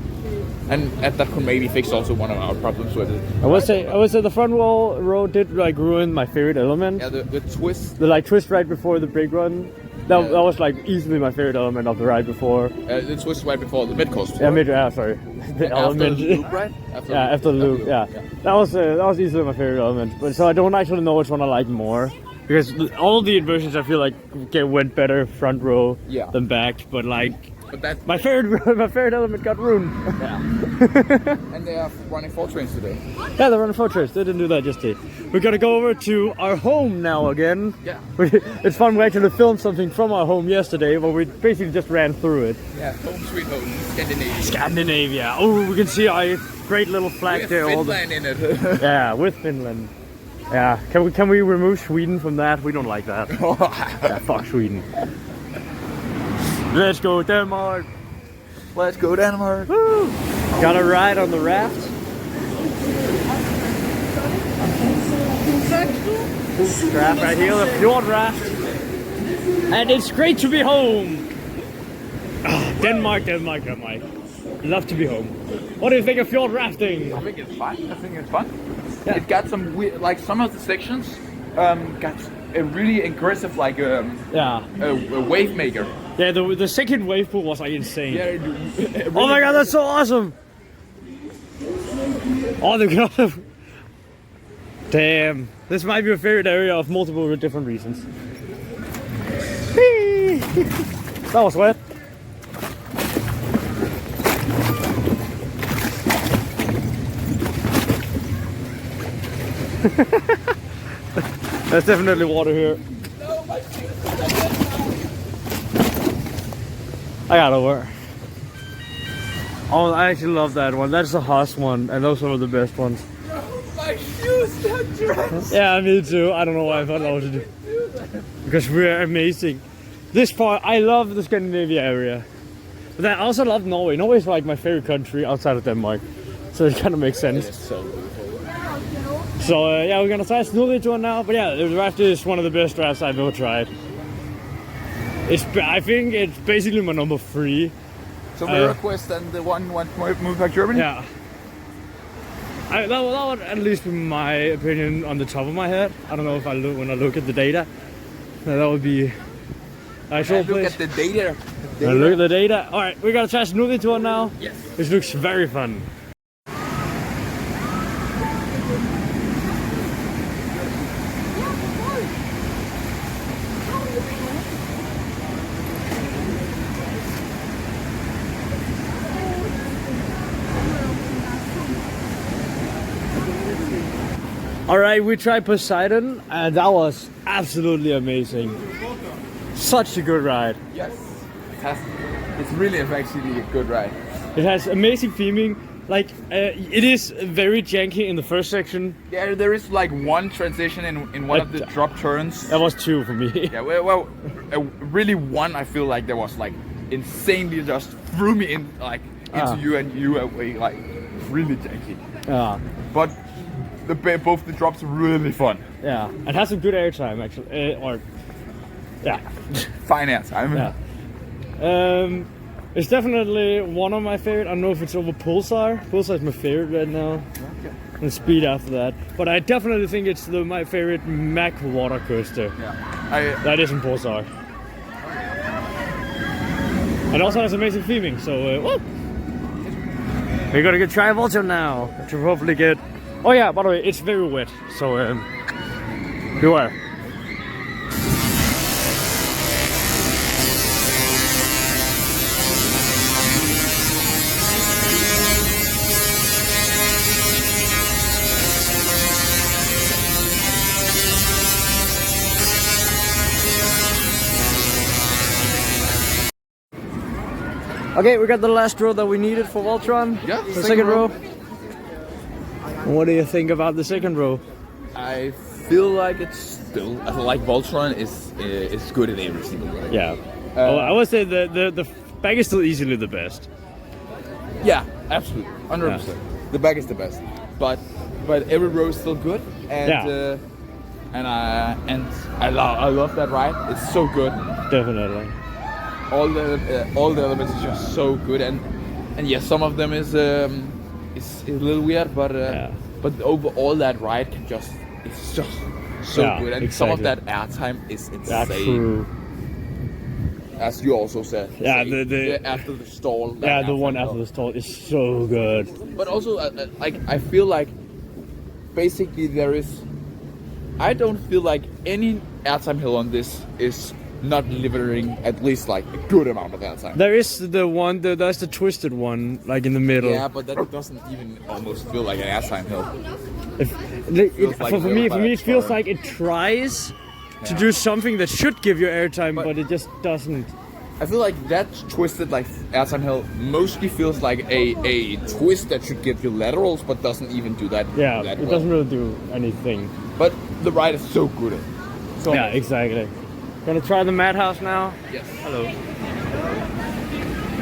A: and that could maybe fix also one of our problems with it.
B: I would say the front row did like ruin my favorite element.
A: Yeah, the twist.
B: The like twist right before the big run. That was like easily my favorite element of the ride before.
A: The twist right before the mid course.
B: Yeah, sorry. The element.
A: After the loop, right?
B: After the loop. Yeah. That was easily my favorite element. But so I don't actually know which one I like more, because all the inversions I feel like went better front row than back. But like. But my favorite element got ruined.
A: Yeah. And they are running 4 trains today.
B: Yeah, they're running 4 trains. They didn't do that just yet. We're gonna go over to our home now again.
A: Yeah.
B: It's fun. We actually filmed something from our home yesterday, but we basically just ran through it.
A: Yeah, home sweet home, Scandinavia.
B: Scandinavia. Oh, we can see our great little flag there.
A: Finland in it.
B: Yeah, with Finland. Yeah. Can we remove Sweden from that? We don't like that. Yeah, fuck Sweden. Let's go Denmark!
A: Let's go Denmark!
B: Woo! Got a ride on the raft. Raft right here, the fjord raft. And it's great to be home! Oh, Denmark. Love to be home. What do you think of fjord rafting?
A: I think it's fun. Yeah. It got some weird, like some of the sections got a really aggressive a wave maker.
B: Yeah, the second wave pool was like insane.
A: Yeah, really
B: oh my god, that's so awesome! Oh, the god! Damn, this might be a favorite area of multiple different reasons. That was wet. There's definitely water here.
A: No, my
B: I got over. Oh, I actually love that one. That's the Haas one, and those are the best ones.
A: My shoes, that dress.
B: Yeah, me too. I don't know why I thought I was do. Because we're amazing. This part, I love the Scandinavia area. But I also love Norway. Norway is like my favorite country outside of Denmark. So it kind of makes sense.
A: It's so beautiful.
B: So yeah, we're gonna try Snowledge now. But yeah, the draft is one of the best drafts I've ever tried. I think it's basically my number 3.
A: So MiraQuest and the one Movie Park Germany?
B: Yeah. That would at least be my opinion on the top of my head. I don't know if when I look at the data. That would be actual
A: Look
B: place.
A: at the data.
B: Look at the data. Alright, we're gonna try Snowledge now.
A: Yes.
B: This looks very fun. Alright, we tried Poseidon and that was absolutely amazing. Such a good ride.
A: Yes. It's really actually a good ride.
B: It has amazing theming. Like, it is very janky in the first section.
A: Yeah, there is like one transition in one of the drop turns.
B: That was 2 for me.
A: Yeah, well, really one. I feel like there was like insanely just threw me in like into you and you away like really janky.
B: Yeah.
A: But both the drops are really fun.
B: Yeah, it has some good airtime actually. Yeah.
A: Finance. I mean.
B: Yeah. It's definitely one of my favorite. I don't know if it's over Pulsar. Pulsar is my favorite right now.
A: Okay.
B: And Speed after that. But I definitely think it's my favorite Mack water coaster.
A: Yeah.
B: That is in Pulsar. And also has amazing theming. So we're gonna get Travolta now to hopefully get. Oh yeah, by the way, it's very wet. So beware. Okay, we got the last row that we needed for Voltron.
A: Yeah,
B: the second row. What do you think about the second row?
A: I feel like it's still. I feel like Voltron is good in every single way.
B: Yeah. I would say the back is still easily the best.
A: Yeah, absolutely, 100%.
B: Yeah.
A: The back is the best, but every row is still good, and I love that ride. It's so good.
B: Definitely.
A: All the elements is just so good, and yes, some of them is a little weird, but overall that ride it's just so good, and some of that airtime is insane.
B: True.
A: As you also said.
B: Yeah,
A: the after the stall.
B: Yeah, the one after the stall is so good.
A: But also, like I feel like basically I don't feel like any airtime hill on this is not delivering at least like a good amount of airtime.
B: There is that's the twisted one, like in the middle.
A: Yeah, but that doesn't even almost feel like an airtime hill.
B: For me, it feels like it tries to do something that should give you airtime, but it just doesn't.
A: I feel like that twisted like airtime hill mostly feels like a twist that should give you laterals, but doesn't even do that.
B: Yeah,
A: that
B: it
A: well.
B: doesn't really do anything.
A: But the ride is so good. So
B: yeah, exactly. Gonna try the Madhouse now.
A: Yes.
B: Hello.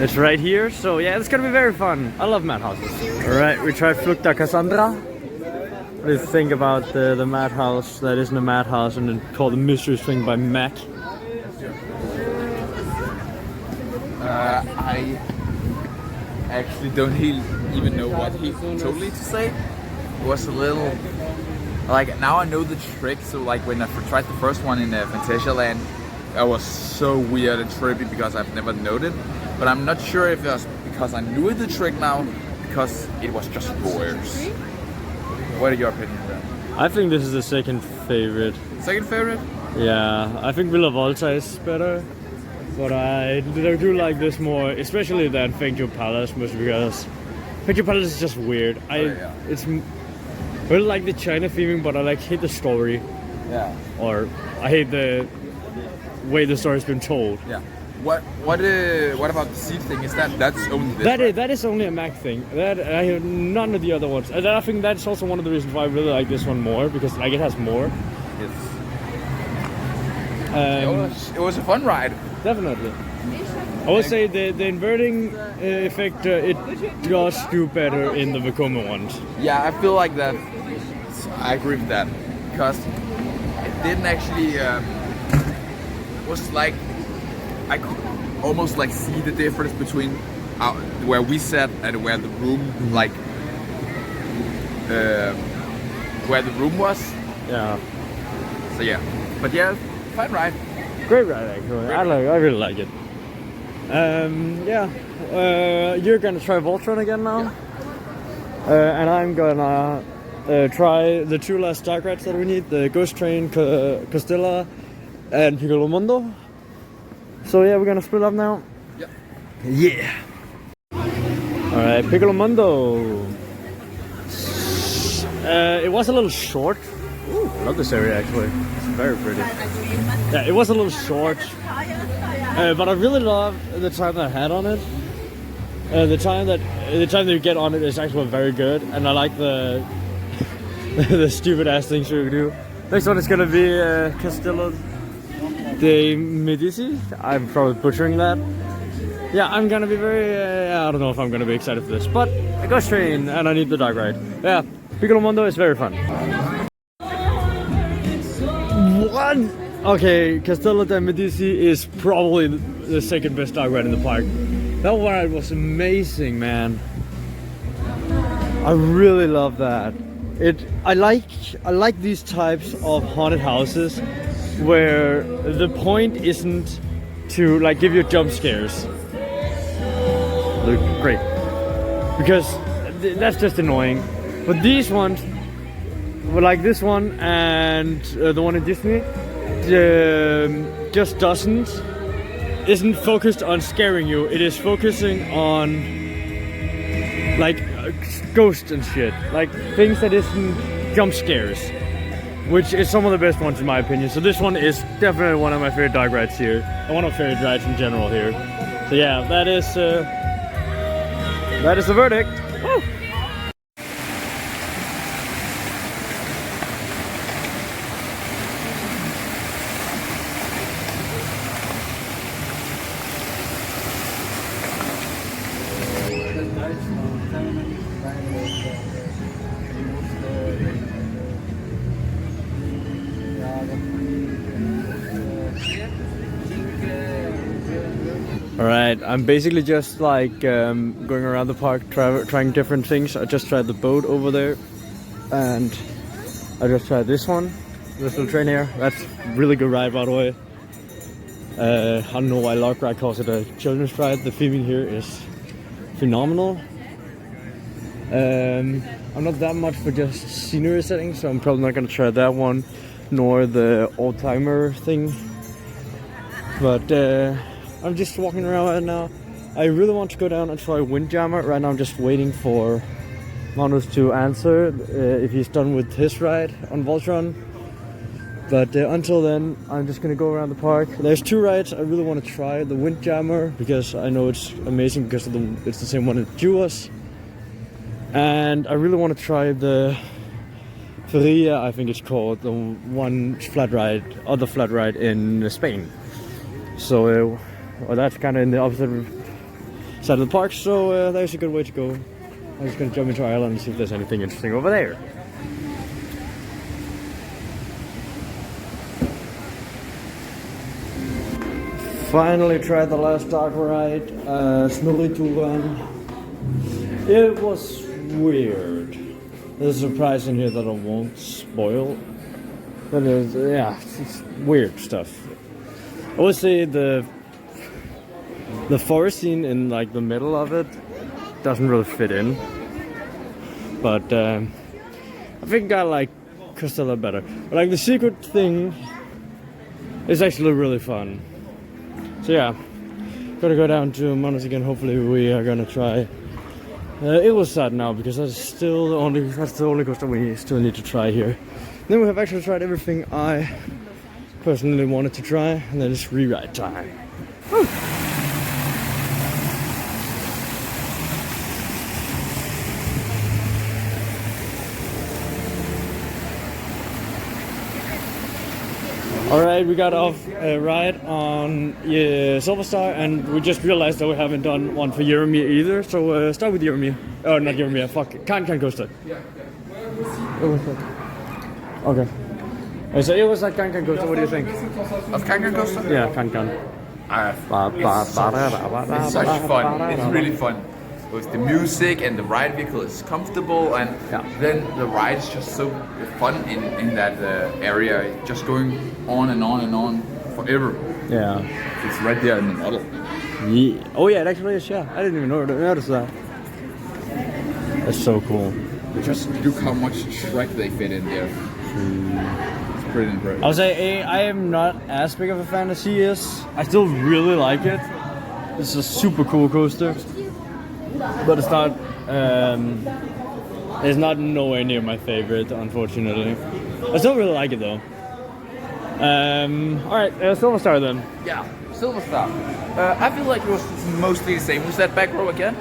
B: It's right here, so yeah, it's gonna be very fun. I love Madhouses. Alright, we tried Flukta Cassandra. What do you think about the Madhouse that isn't a Madhouse and then called the Mystery Swing by Mack?
A: I actually don't even know what he told me to say. It was a little like, now I know the trick, so like when I tried the first one in Phantasialand, that was so weird and trippy because I've never noted. But I'm not sure if it was because I knew the trick now, because it was just worse. What are your opinions then?
B: I think this is the second favorite.
A: Second favorite?
B: Yeah, I think Villa Volta is better. But I do like this more, especially than Thank You Palace, mostly because Thank You Palace is just weird. It's I really like the China theming, but I hate the story.
A: Yeah.
B: Or I hate the way the story's been told.
A: Yeah. What about the seat thing? That's only this?
B: That is only a Mac thing. That I have none of the other ones. And I think that's also one of the reasons why I really like this one more, because like it has more.
A: Yes. It was a fun ride.
B: Definitely. I would say the inverting effect it does do better in the Vekoma ones.
A: Yeah, I feel like that. I agree with that because it didn't actually was like I could almost like see the difference between where we sat and where the room where the room was.
B: Yeah.
A: So yeah, but yeah, fun ride.
B: Great ride actually. I really like it. Yeah. You're gonna try Voltron again now, and I'm gonna try the two last dark rides that we need: the Ghost Train, Costilla, and Piccolo Mundo. So yeah, we're gonna split up now.
A: Yeah.
B: Yeah. All right, Piccolo Mundo. It was a little short. Ooh, I love this area actually. It's very pretty. Yeah, it was a little short, but I really love the time that I had on it. The time that you get on it is actually very good, and I like the the stupid ass things you do. Next one is gonna be Castillo de Medici. I'm probably butchering that. Yeah, I'm gonna be very. I don't know if I'm gonna be excited for this, but a Ghost Train, and I need the dark ride. Yeah, Piccolo Mundo is very fun. What? Okay, Castello de Medici is probably the second best dark ride in the park. That ride was amazing, man. I really love that. I like these types of haunted houses where the point isn't to like give you jump scares. Look great, because that's just annoying. But these ones, like this one and the one in Disney, just isn't focused on scaring you. It is focusing on like ghosts and shit, like things that isn't jump scares, which is some of the best ones in my opinion. So this one is definitely one of my favorite dark rides here, and one of my favorite rides in general here. So yeah, that is the verdict. Woo! Alright, I'm basically just like going around the park trying different things. I just tried the boat over there, and I just tried this one, this little train here. That's a really good ride, by the way. I don't know why Larkride calls it a children's ride. The theming here is phenomenal. I'm not that much for just scenery settings, so I'm probably not gonna try that one, nor the old-timer thing. But I'm just walking around right now. I really want to go down and try Windjammer. Right now I'm just waiting for Manus to answer if he's done with his ride on Voltron. But until then, I'm just gonna go around the park. There's two rides I really want to try. The Windjammer, because I know it's amazing because it's the same one that Jew was. And I really want to try the Feria, I think it's called, the other flat ride in Spain. So well, that's kind of in the opposite side of the park, so there's a good way to go. I'm just gonna jump into Ireland and see if there's anything interesting over there. Finally tried the last dark ride, Snorri-turen. It was weird. There's a surprise in here that I won't spoil. But it's weird stuff. I would say the forest scene in like the middle of it doesn't really fit in. But I think I like Costello better. But like the secret thing is actually really fun. So yeah, gotta go down to Manus again. Hopefully we are gonna try. It was sad now because that's the only coaster we still need to try here. Then we have actually tried everything I personally wanted to try, and then it's rewrite time. Woo! All right, we got off a ride on Silver Star, and we just realized that we haven't done one for Jeremy either. So start with Jeremy. Oh, not Jeremy. Fuck, Can Coaster. Okay. So it was like Can Coaster. What do you think?
A: Of Can Coaster?
B: Yeah, Can.
A: It's such fun. It's really fun. With the music and the ride vehicle is comfortable, and then the ride is just so fun in that area, just going on and on and on forever.
B: Yeah.
A: It's right there in the middle.
B: Yeah. Oh yeah, it actually is. Yeah, I didn't even notice that. That's so cool.
A: Just look how much Shrek they fit in there. It's pretty impressive.
B: I'll say I am not as big of a fan as he is. I still really like it. It's a super cool coaster. But it's not nowhere near my favorite, unfortunately. I still really like it though. Alright, Silver Star then.
A: Yeah, Silver Star. I feel like it was mostly the same. Was that back row again?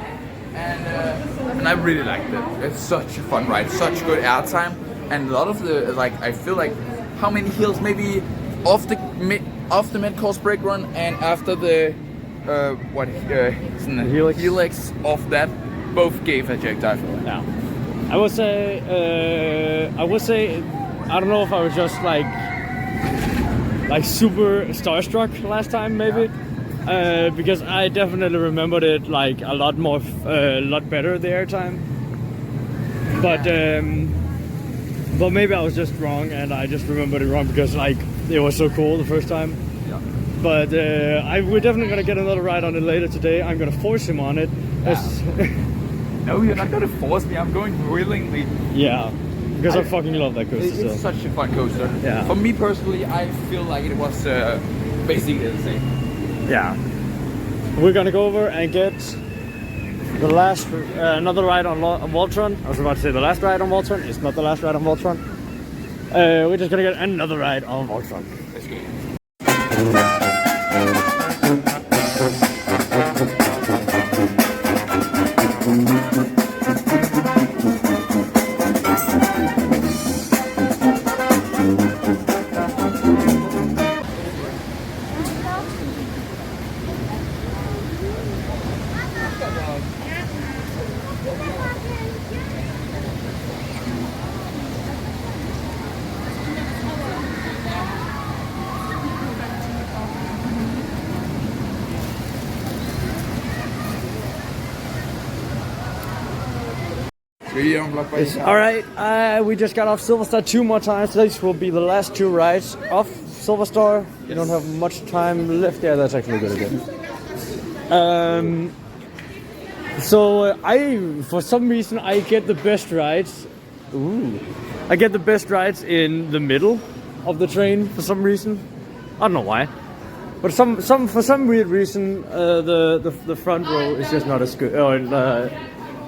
A: And I really liked it. It's such a fun ride, such good airtime, and a lot of the I feel like how many hills maybe off the mid-course brake run and after the helix off that both gave ejectile.
B: Yeah, I would say I don't know if I was just like super starstruck last time maybe, because I definitely remembered it like a lot better the airtime, but maybe I was just wrong and I just remembered it wrong because like it was so cool the first time. But we're definitely gonna get another ride on it later today. I'm gonna force him on it.
A: No, you're not gonna force me. I'm going willingly.
B: Yeah, because I fucking love that coaster.
A: It's such a fun coaster.
B: Yeah.
A: For me personally, I feel like it was basically the same.
B: Yeah. We're gonna go over and get the last another ride on Voltron. I was about to say the last ride on Voltron. It's not the last ride on Voltron. We're just gonna get another ride on Voltron.
A: Let's go.
B: Alright, we just got off Silver Star 2 more times. This will be the last 2 rides off Silver Star. We don't have much time left. Yeah, that's actually good again. So for some reason, I get the best rides. I get the best rides in the middle of the train for some reason. I don't know why, but for some weird reason, the front row is just not as good.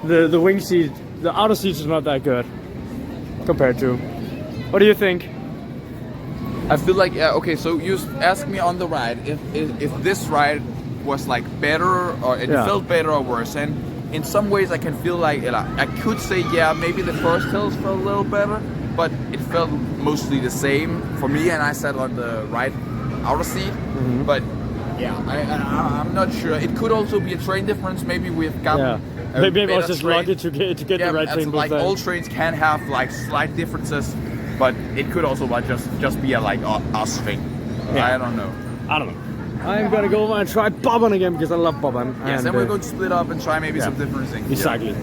B: The wing seat. The outer seats is not that good compared to. What do you think?
A: I feel like okay. So you asked me on the ride if this ride was like better or it felt better or worse, and in some ways I can feel like I could say maybe the first hills felt a little better, but it felt mostly the same for me, and I sat on the right outer seat. But I'm not sure. It could also be a train difference. Maybe we've got.
B: Maybe I was just lucky to get the right train.
A: Like all trains can have like slight differences, but it could also just be a us thing. I don't know.
B: I'm gonna go over and try Boban again because I love Boban.
A: Yes, and we're going to split up and try maybe some different things.
B: Exactly.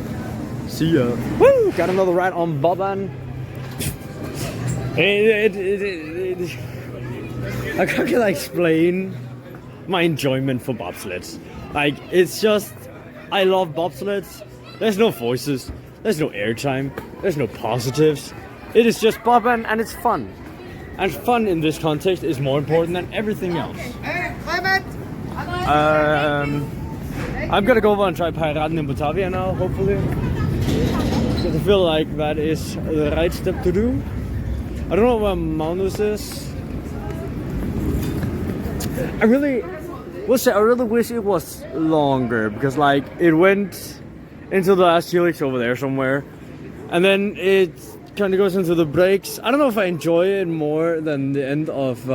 B: See ya. Woo! Got another ride on Boban. I can't explain my enjoyment for bobsleds. Like it's just. I love bobsleds. There's no voices. There's no airtime. There's no positives. It is just Boban and it's fun. And fun in this context is more important than everything else. I'm gonna go over and try Piraten in Batavia now, hopefully. Because I feel like that is the right step to do. I don't know where Magnus is. I really wish it was longer because like it went into the last helix over there somewhere, and then it kind of goes into the breaks. I don't know if I enjoy it more than the end of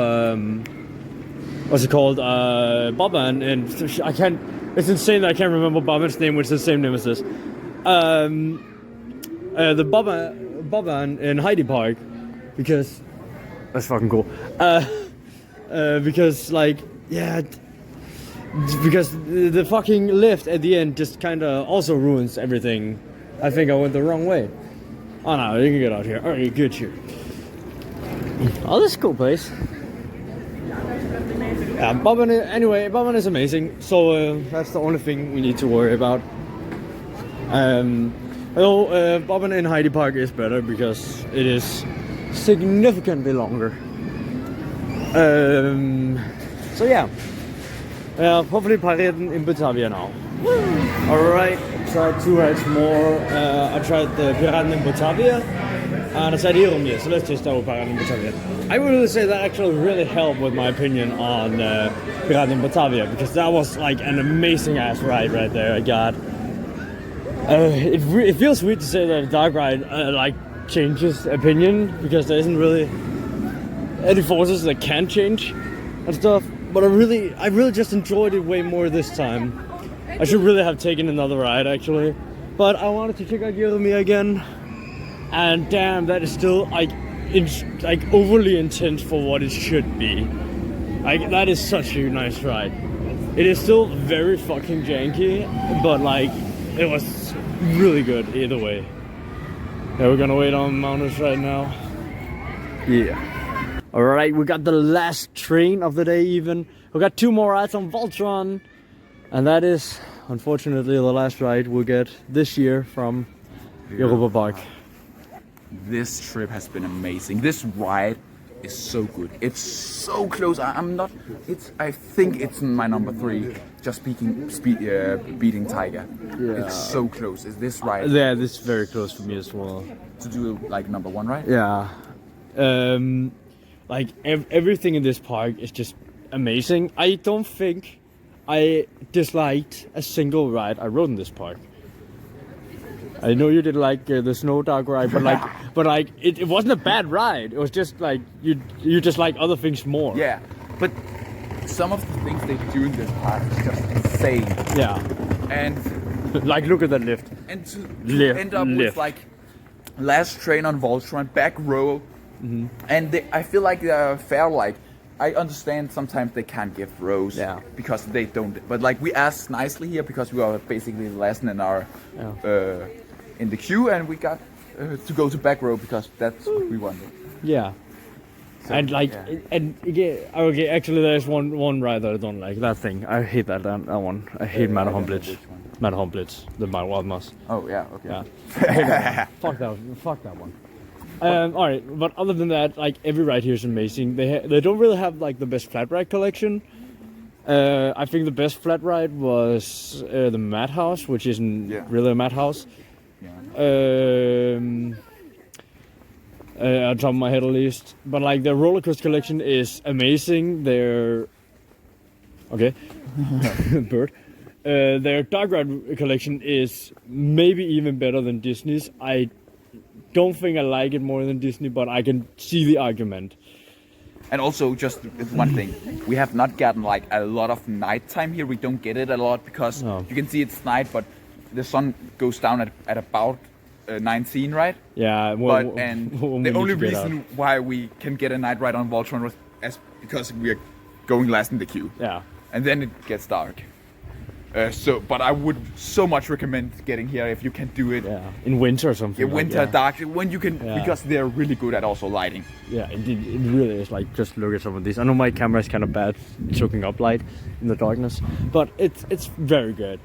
B: what's it called, Boban, and I can't. It's insane that I can't remember Boban's name, which is the same name as this. The Boban in Heidi Park, because that's fucking cool. Because like because the fucking lift at the end just kind of also ruins everything. I think I went the wrong way. Oh no, you can get out here. Alright, good here. Oh, this is a cool place. Yeah, Boban is amazing. So that's the only thing we need to worry about. Boban in Heidi Park is better because it is significantly longer. So yeah. Hopefully Piraten in Batavia now. Alright, tried 2 rides more. I tried the Piraten in Batavia and I tried Europa, so let's just start with Piraten in Batavia. I would really say that actually really helped with my opinion on Piraten in Batavia, because that was like an amazing ass ride right there I got. It feels weird to say that a dark ride like changes opinion, because there isn't really any forces that can change and stuff. But I really just enjoyed it way more this time. I should really have taken another ride actually, but I wanted to check out Europa again. And damn, that is still like overly intense for what it should be. Like that is such a nice ride. It is still very fucking janky, but like it was really good either way. Yeah, we're gonna wait on mountains right now. Yeah. Alright, we got the last train of the day even. We got 2 more rides on Voltron. And that is, unfortunately, the last ride we'll get this year from Europa Park.
A: This trip has been amazing. This ride is so good. It's so close. I think it's my number 3. Just beating Tiger. Yeah. It's so close. Is this ride?
B: Yeah, this is very close for me as well.
A: To do like number 1, right?
B: Yeah. Like everything in this park is just amazing. I don't think I disliked a single ride I rode in this park. I know you did like the snow dog ride, but like it wasn't a bad ride. It was just like you just like other things more.
A: Yeah, but some of the things they do in this park is just insane.
B: Yeah, and like look at that lift.
A: And to end up with like last train on Voltron, back row. Mm-hmm. And I feel like they're fair. Like I understand sometimes they can't give rows because they don't. But like we asked nicely here because we are basically the last in our in the queue, and we got to go to back row because that's what we wanted.
B: Yeah. So, and like okay, actually there's one ride that I don't like. That thing, I hate that one. I hate Matterhorn Blitz. Matterhorn Blitz, the Wild Moss.
A: Oh yeah, okay.
B: Yeah. Fuck that one. Alright, but other than that, like every ride here is amazing. They don't really have like the best flat ride collection. I think the best flat ride was the Madhouse, which isn't really a Madhouse. Yeah. On top of my head at least. But like the roller coaster collection is amazing. Their bird. Their dark ride collection is maybe even better than Disney's. I don't think I like it more than Disney, but I can see the argument.
A: And also, just one thing, we have not gotten like a lot of nighttime here. We don't get it a lot because you can see it's night, but the sun goes down at about 19, right?
B: Yeah.
A: The only reason why we can get a night ride on Voltron was because we are going last in the queue.
B: Yeah.
A: And then it gets dark. But I would so much recommend getting here if you can do it.
B: Yeah, in winter or something.
A: Yeah, winter, dark, when you can, because they're really good at also lighting.
B: Yeah, it really is. Like, just look at some of these. I know my camera is kind of bad soaking up light in the darkness, but it's very good.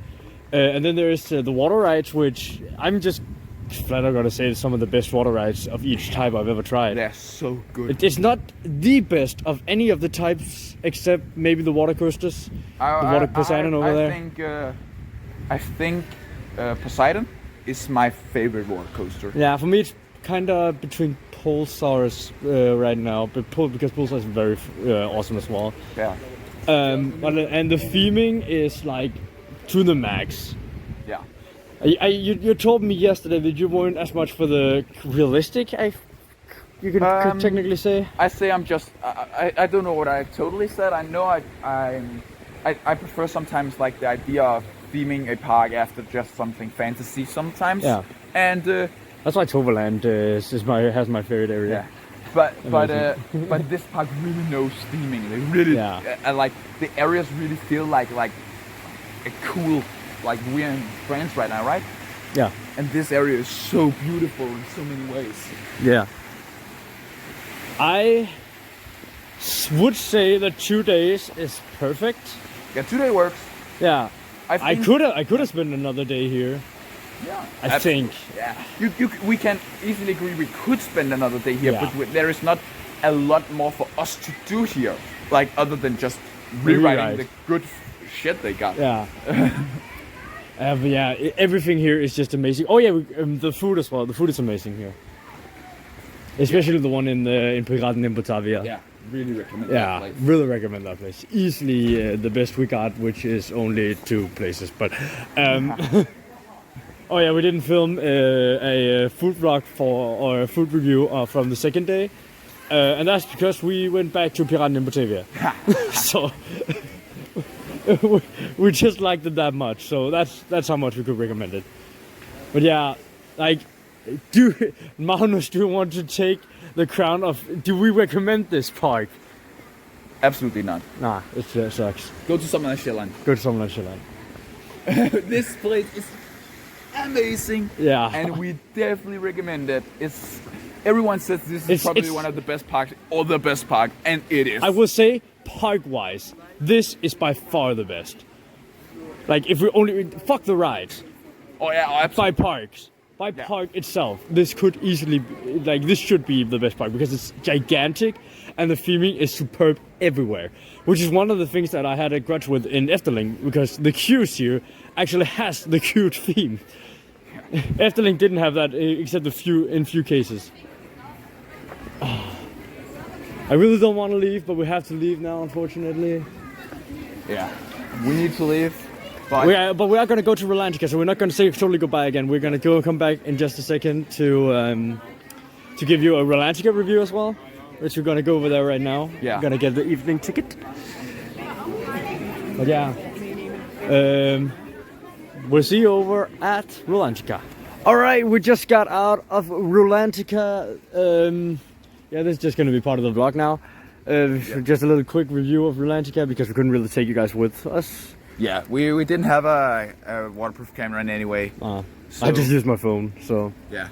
B: And then there is the water rides, which I'm just flat out gonna say some of the best water rides of each type I've ever tried.
A: They're so good.
B: It's not the best of any of the types except maybe the water coasters. The water Poseidon over there.
A: I think Poseidon is my favorite water coaster.
B: Yeah, for me it's kind of between Pulsars right now, but because Pulsar is very awesome as well.
A: Yeah.
B: And the theming is like to the max.
A: Yeah.
B: You told me yesterday that you weren't as much for the realistic. You could technically say.
A: I say I'm just. I don't know what I totally said. I know I prefer sometimes like the idea of theming a park after just something fantasy sometimes.
B: Yeah.
A: And
B: that's why Toverland has my favorite area.
A: yeah. But this park really knows theming. They really like the areas really feel like a cool, like we're in France right now, right?
B: Yeah.
A: And this area is so beautiful in so many ways.
B: Yeah. I would say that 2 days is perfect.
A: Yeah, 2 day works.
B: Yeah.
A: I
B: could have spent another day here.
A: Yeah.
B: I think.
A: Yeah. We can easily agree we could spend another day here,
B: Yeah.
A: but there is not a lot more for us to do here, like other than just rewriting the good shit they got.
B: Yeah. But yeah, everything here is just amazing. Oh yeah, the food as well. The food is amazing here. Especially the one in Piraten in Batavia.
A: Yeah, really recommend that place.
B: Really recommend that place. Easily the best we got, which is only 2 places. But oh yeah, we didn't film a food vlog or a food review from the second day, and that's because we went back to Piraten in Batavia. So we just liked it that much. So that's how much we could recommend it. But yeah, like. Magnus, do you want to take the crown of... Do we recommend this park?
A: Absolutely not.
B: Nah, it sucks.
A: Go to Sommerlandsjylland.
B: Go to Sommerlandsjylland.
A: This place is amazing.
B: Yeah.
A: And we definitely recommend it. Everyone says this is probably one of the best parks, or the best park, and it is.
B: I will say, park-wise, this is by far the best. Like, if we only... Fuck the rides.
A: Oh yeah, absolutely.
B: By parks. By park itself, this could easily be, this should be the best park because it's gigantic and the theming is superb everywhere. Which is one of the things that I had a grudge with in Efteling, because the queues here actually has the cute theme. Efteling didn't have that except in few cases. I really don't want to leave, but we have to leave now, unfortunately.
A: Yeah, we need to leave. But
B: we are going to go to Rolantica, so we're not going to say totally goodbye again. We're going to come back in just a second to give you a Rolantica review as well, which we're going to go over there right now.
A: Yeah.
B: We're going to get the evening ticket. But yeah, we'll see you over at Rolantica. All right, we just got out of Rolantica. Yeah, this is just going to be part of the vlog now. Just a little quick review of Rolantica because we couldn't really take you guys with us.
A: Yeah, we didn't have a waterproof camera in any way.
B: I just used my phone, so...
A: Yeah.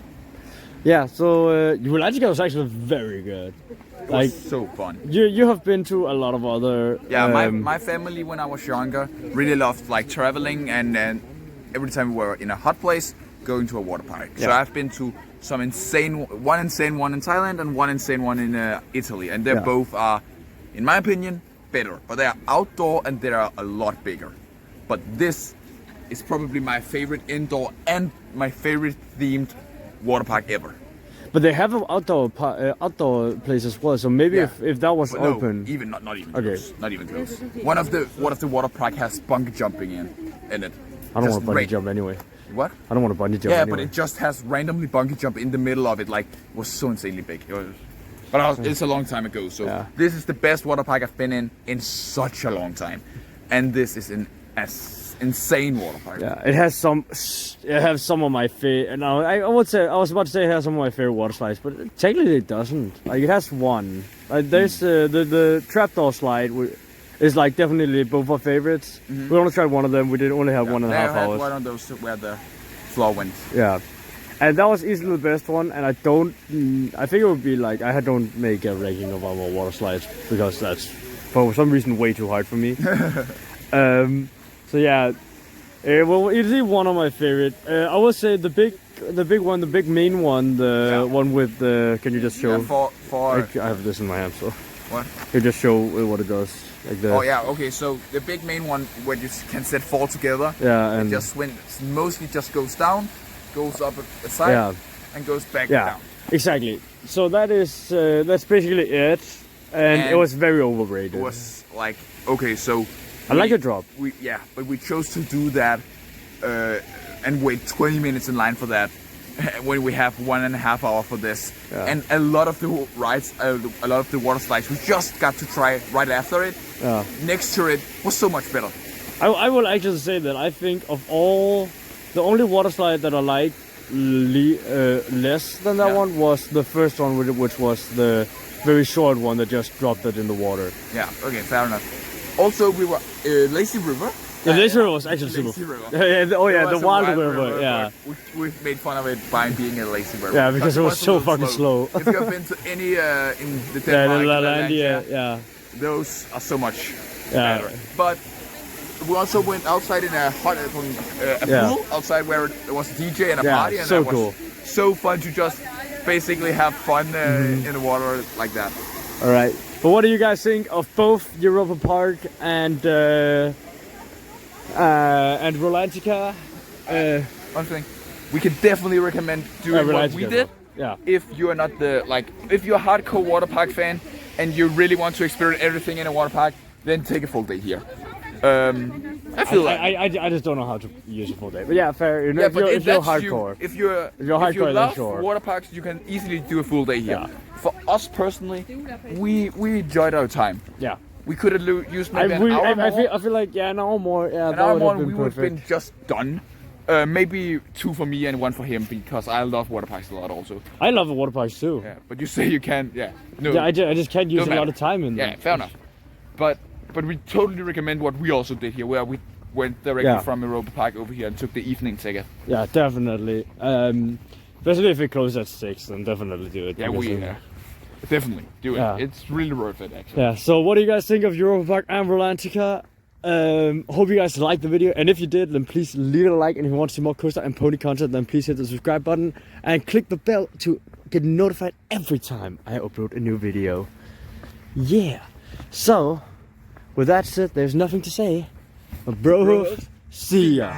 B: Yeah, so Rolantica was actually very good.
A: It was so fun.
B: You have been to a lot of other...
A: Yeah, my family when I was younger really loved like traveling, and every time we were in a hot place, going to a water park. Yeah. So I've been to some one insane one in Thailand and one insane one in Italy, and they both are, in my opinion, better, but they are outdoor and they are a lot bigger. But this is probably my favorite indoor and my favorite themed water park ever.
B: But they have an outdoor place as well, so maybe if that was open...
A: No, not even close. Not even close. One of the water park has bungee jumping in it.
B: I don't want to bungee jump anyway.
A: What?
B: I don't want to bungee jump
A: anyway.
B: But
A: it just has randomly bungee jump in the middle of it, like, it was so insanely big. But it's a long time ago, so this is the best water park I've been in such a long time, and this is an insane water park.
B: Yeah, it has some of my favorite. No, I was about to say it has some of my favorite water slides, but technically it doesn't. Like, it has one. There's the trapdoor slide is like definitely both our favorites. Mm-hmm. We only tried one of them. We did only have 1.5 hours.
A: One of those where the floor went.
B: Yeah. And that was easily the best one, and I think it would be like, I don't make a ranking of our water slides, because that's, for some reason, way too hard for me. So yeah, well, easily one of my favorite. I would say the big main one, the one with the, can you just show?
A: Yeah,
B: I have this in my hand, so.
A: What?
B: You just show what it does. Like the,
A: oh yeah, okay, so the big main one where you can set 4 together.
B: Yeah, and
A: mostly just goes down, goes up a side, and goes back down.
B: Exactly. So that's basically it, and it was very overrated.
A: It was like, okay, so
B: I like the drop.
A: But we chose to do that and wait 20 minutes in line for that when we have 1.5 hours for this.
B: Yeah.
A: And a lot of the rides, a lot of the water slides we just got to try right after it, next to it, was so much better.
B: I will actually say that I think of all, the only water slide that I like less than that one was the first one, which was the very short one that just dropped it in the water.
A: Yeah, okay, fair enough. Also, we were Lazy River.
B: The Lazy River was actually super. The wild river, yeah.
A: We made fun of it by being a lazy river.
B: Yeah, because it was so fucking slow.
A: If you've been to any in the Denmark,
B: yeah,
A: those are so much better. But we also went outside in a hot pool outside where there was a DJ and a party, and
B: so
A: that was so fun to just basically have fun in the water like that.
B: All right. But what do you guys think of both Europa Park and Rolantica?
A: One thing, we can definitely recommend doing what we did.
B: Yeah.
A: If you are not if you're a hardcore water park fan and you really want to experience everything in a water park, then take a full day here. I feel like
B: I just don't know how to use a full day. But yeah, fair.
A: Yeah,
B: if you're hardcore,
A: if you love water parks, you can easily do a full day here. Yeah. For us personally, we enjoyed our time.
B: Yeah.
A: We could have used maybe an hour more.
B: I feel like an hour more. Yeah,
A: an hour more, we would have been just done. Maybe 2 for me and 1 for him, because I love water parks a lot also.
B: I love the water parks too.
A: Yeah, but you say you can't. Yeah. No.
B: Yeah, I just can't use a lot of time in them.
A: Yeah, fair enough. But we totally recommend what we also did here, where we went directly from Europa Park over here and took the evening ticket.
B: Yeah, definitely. Especially if it closes at 6, then definitely do it.
A: Yeah, definitely do it. Yeah. It's really worth it, actually.
B: Yeah. So, what do you guys think of Europa Park and Rolantica? Hope you guys liked the video, and if you did, then please leave it a like. And if you want to see more coaster and pony content, then please hit the subscribe button and click the bell to get notified every time I upload a new video. Yeah. So, with that said, there's nothing to say. Bro, see ya.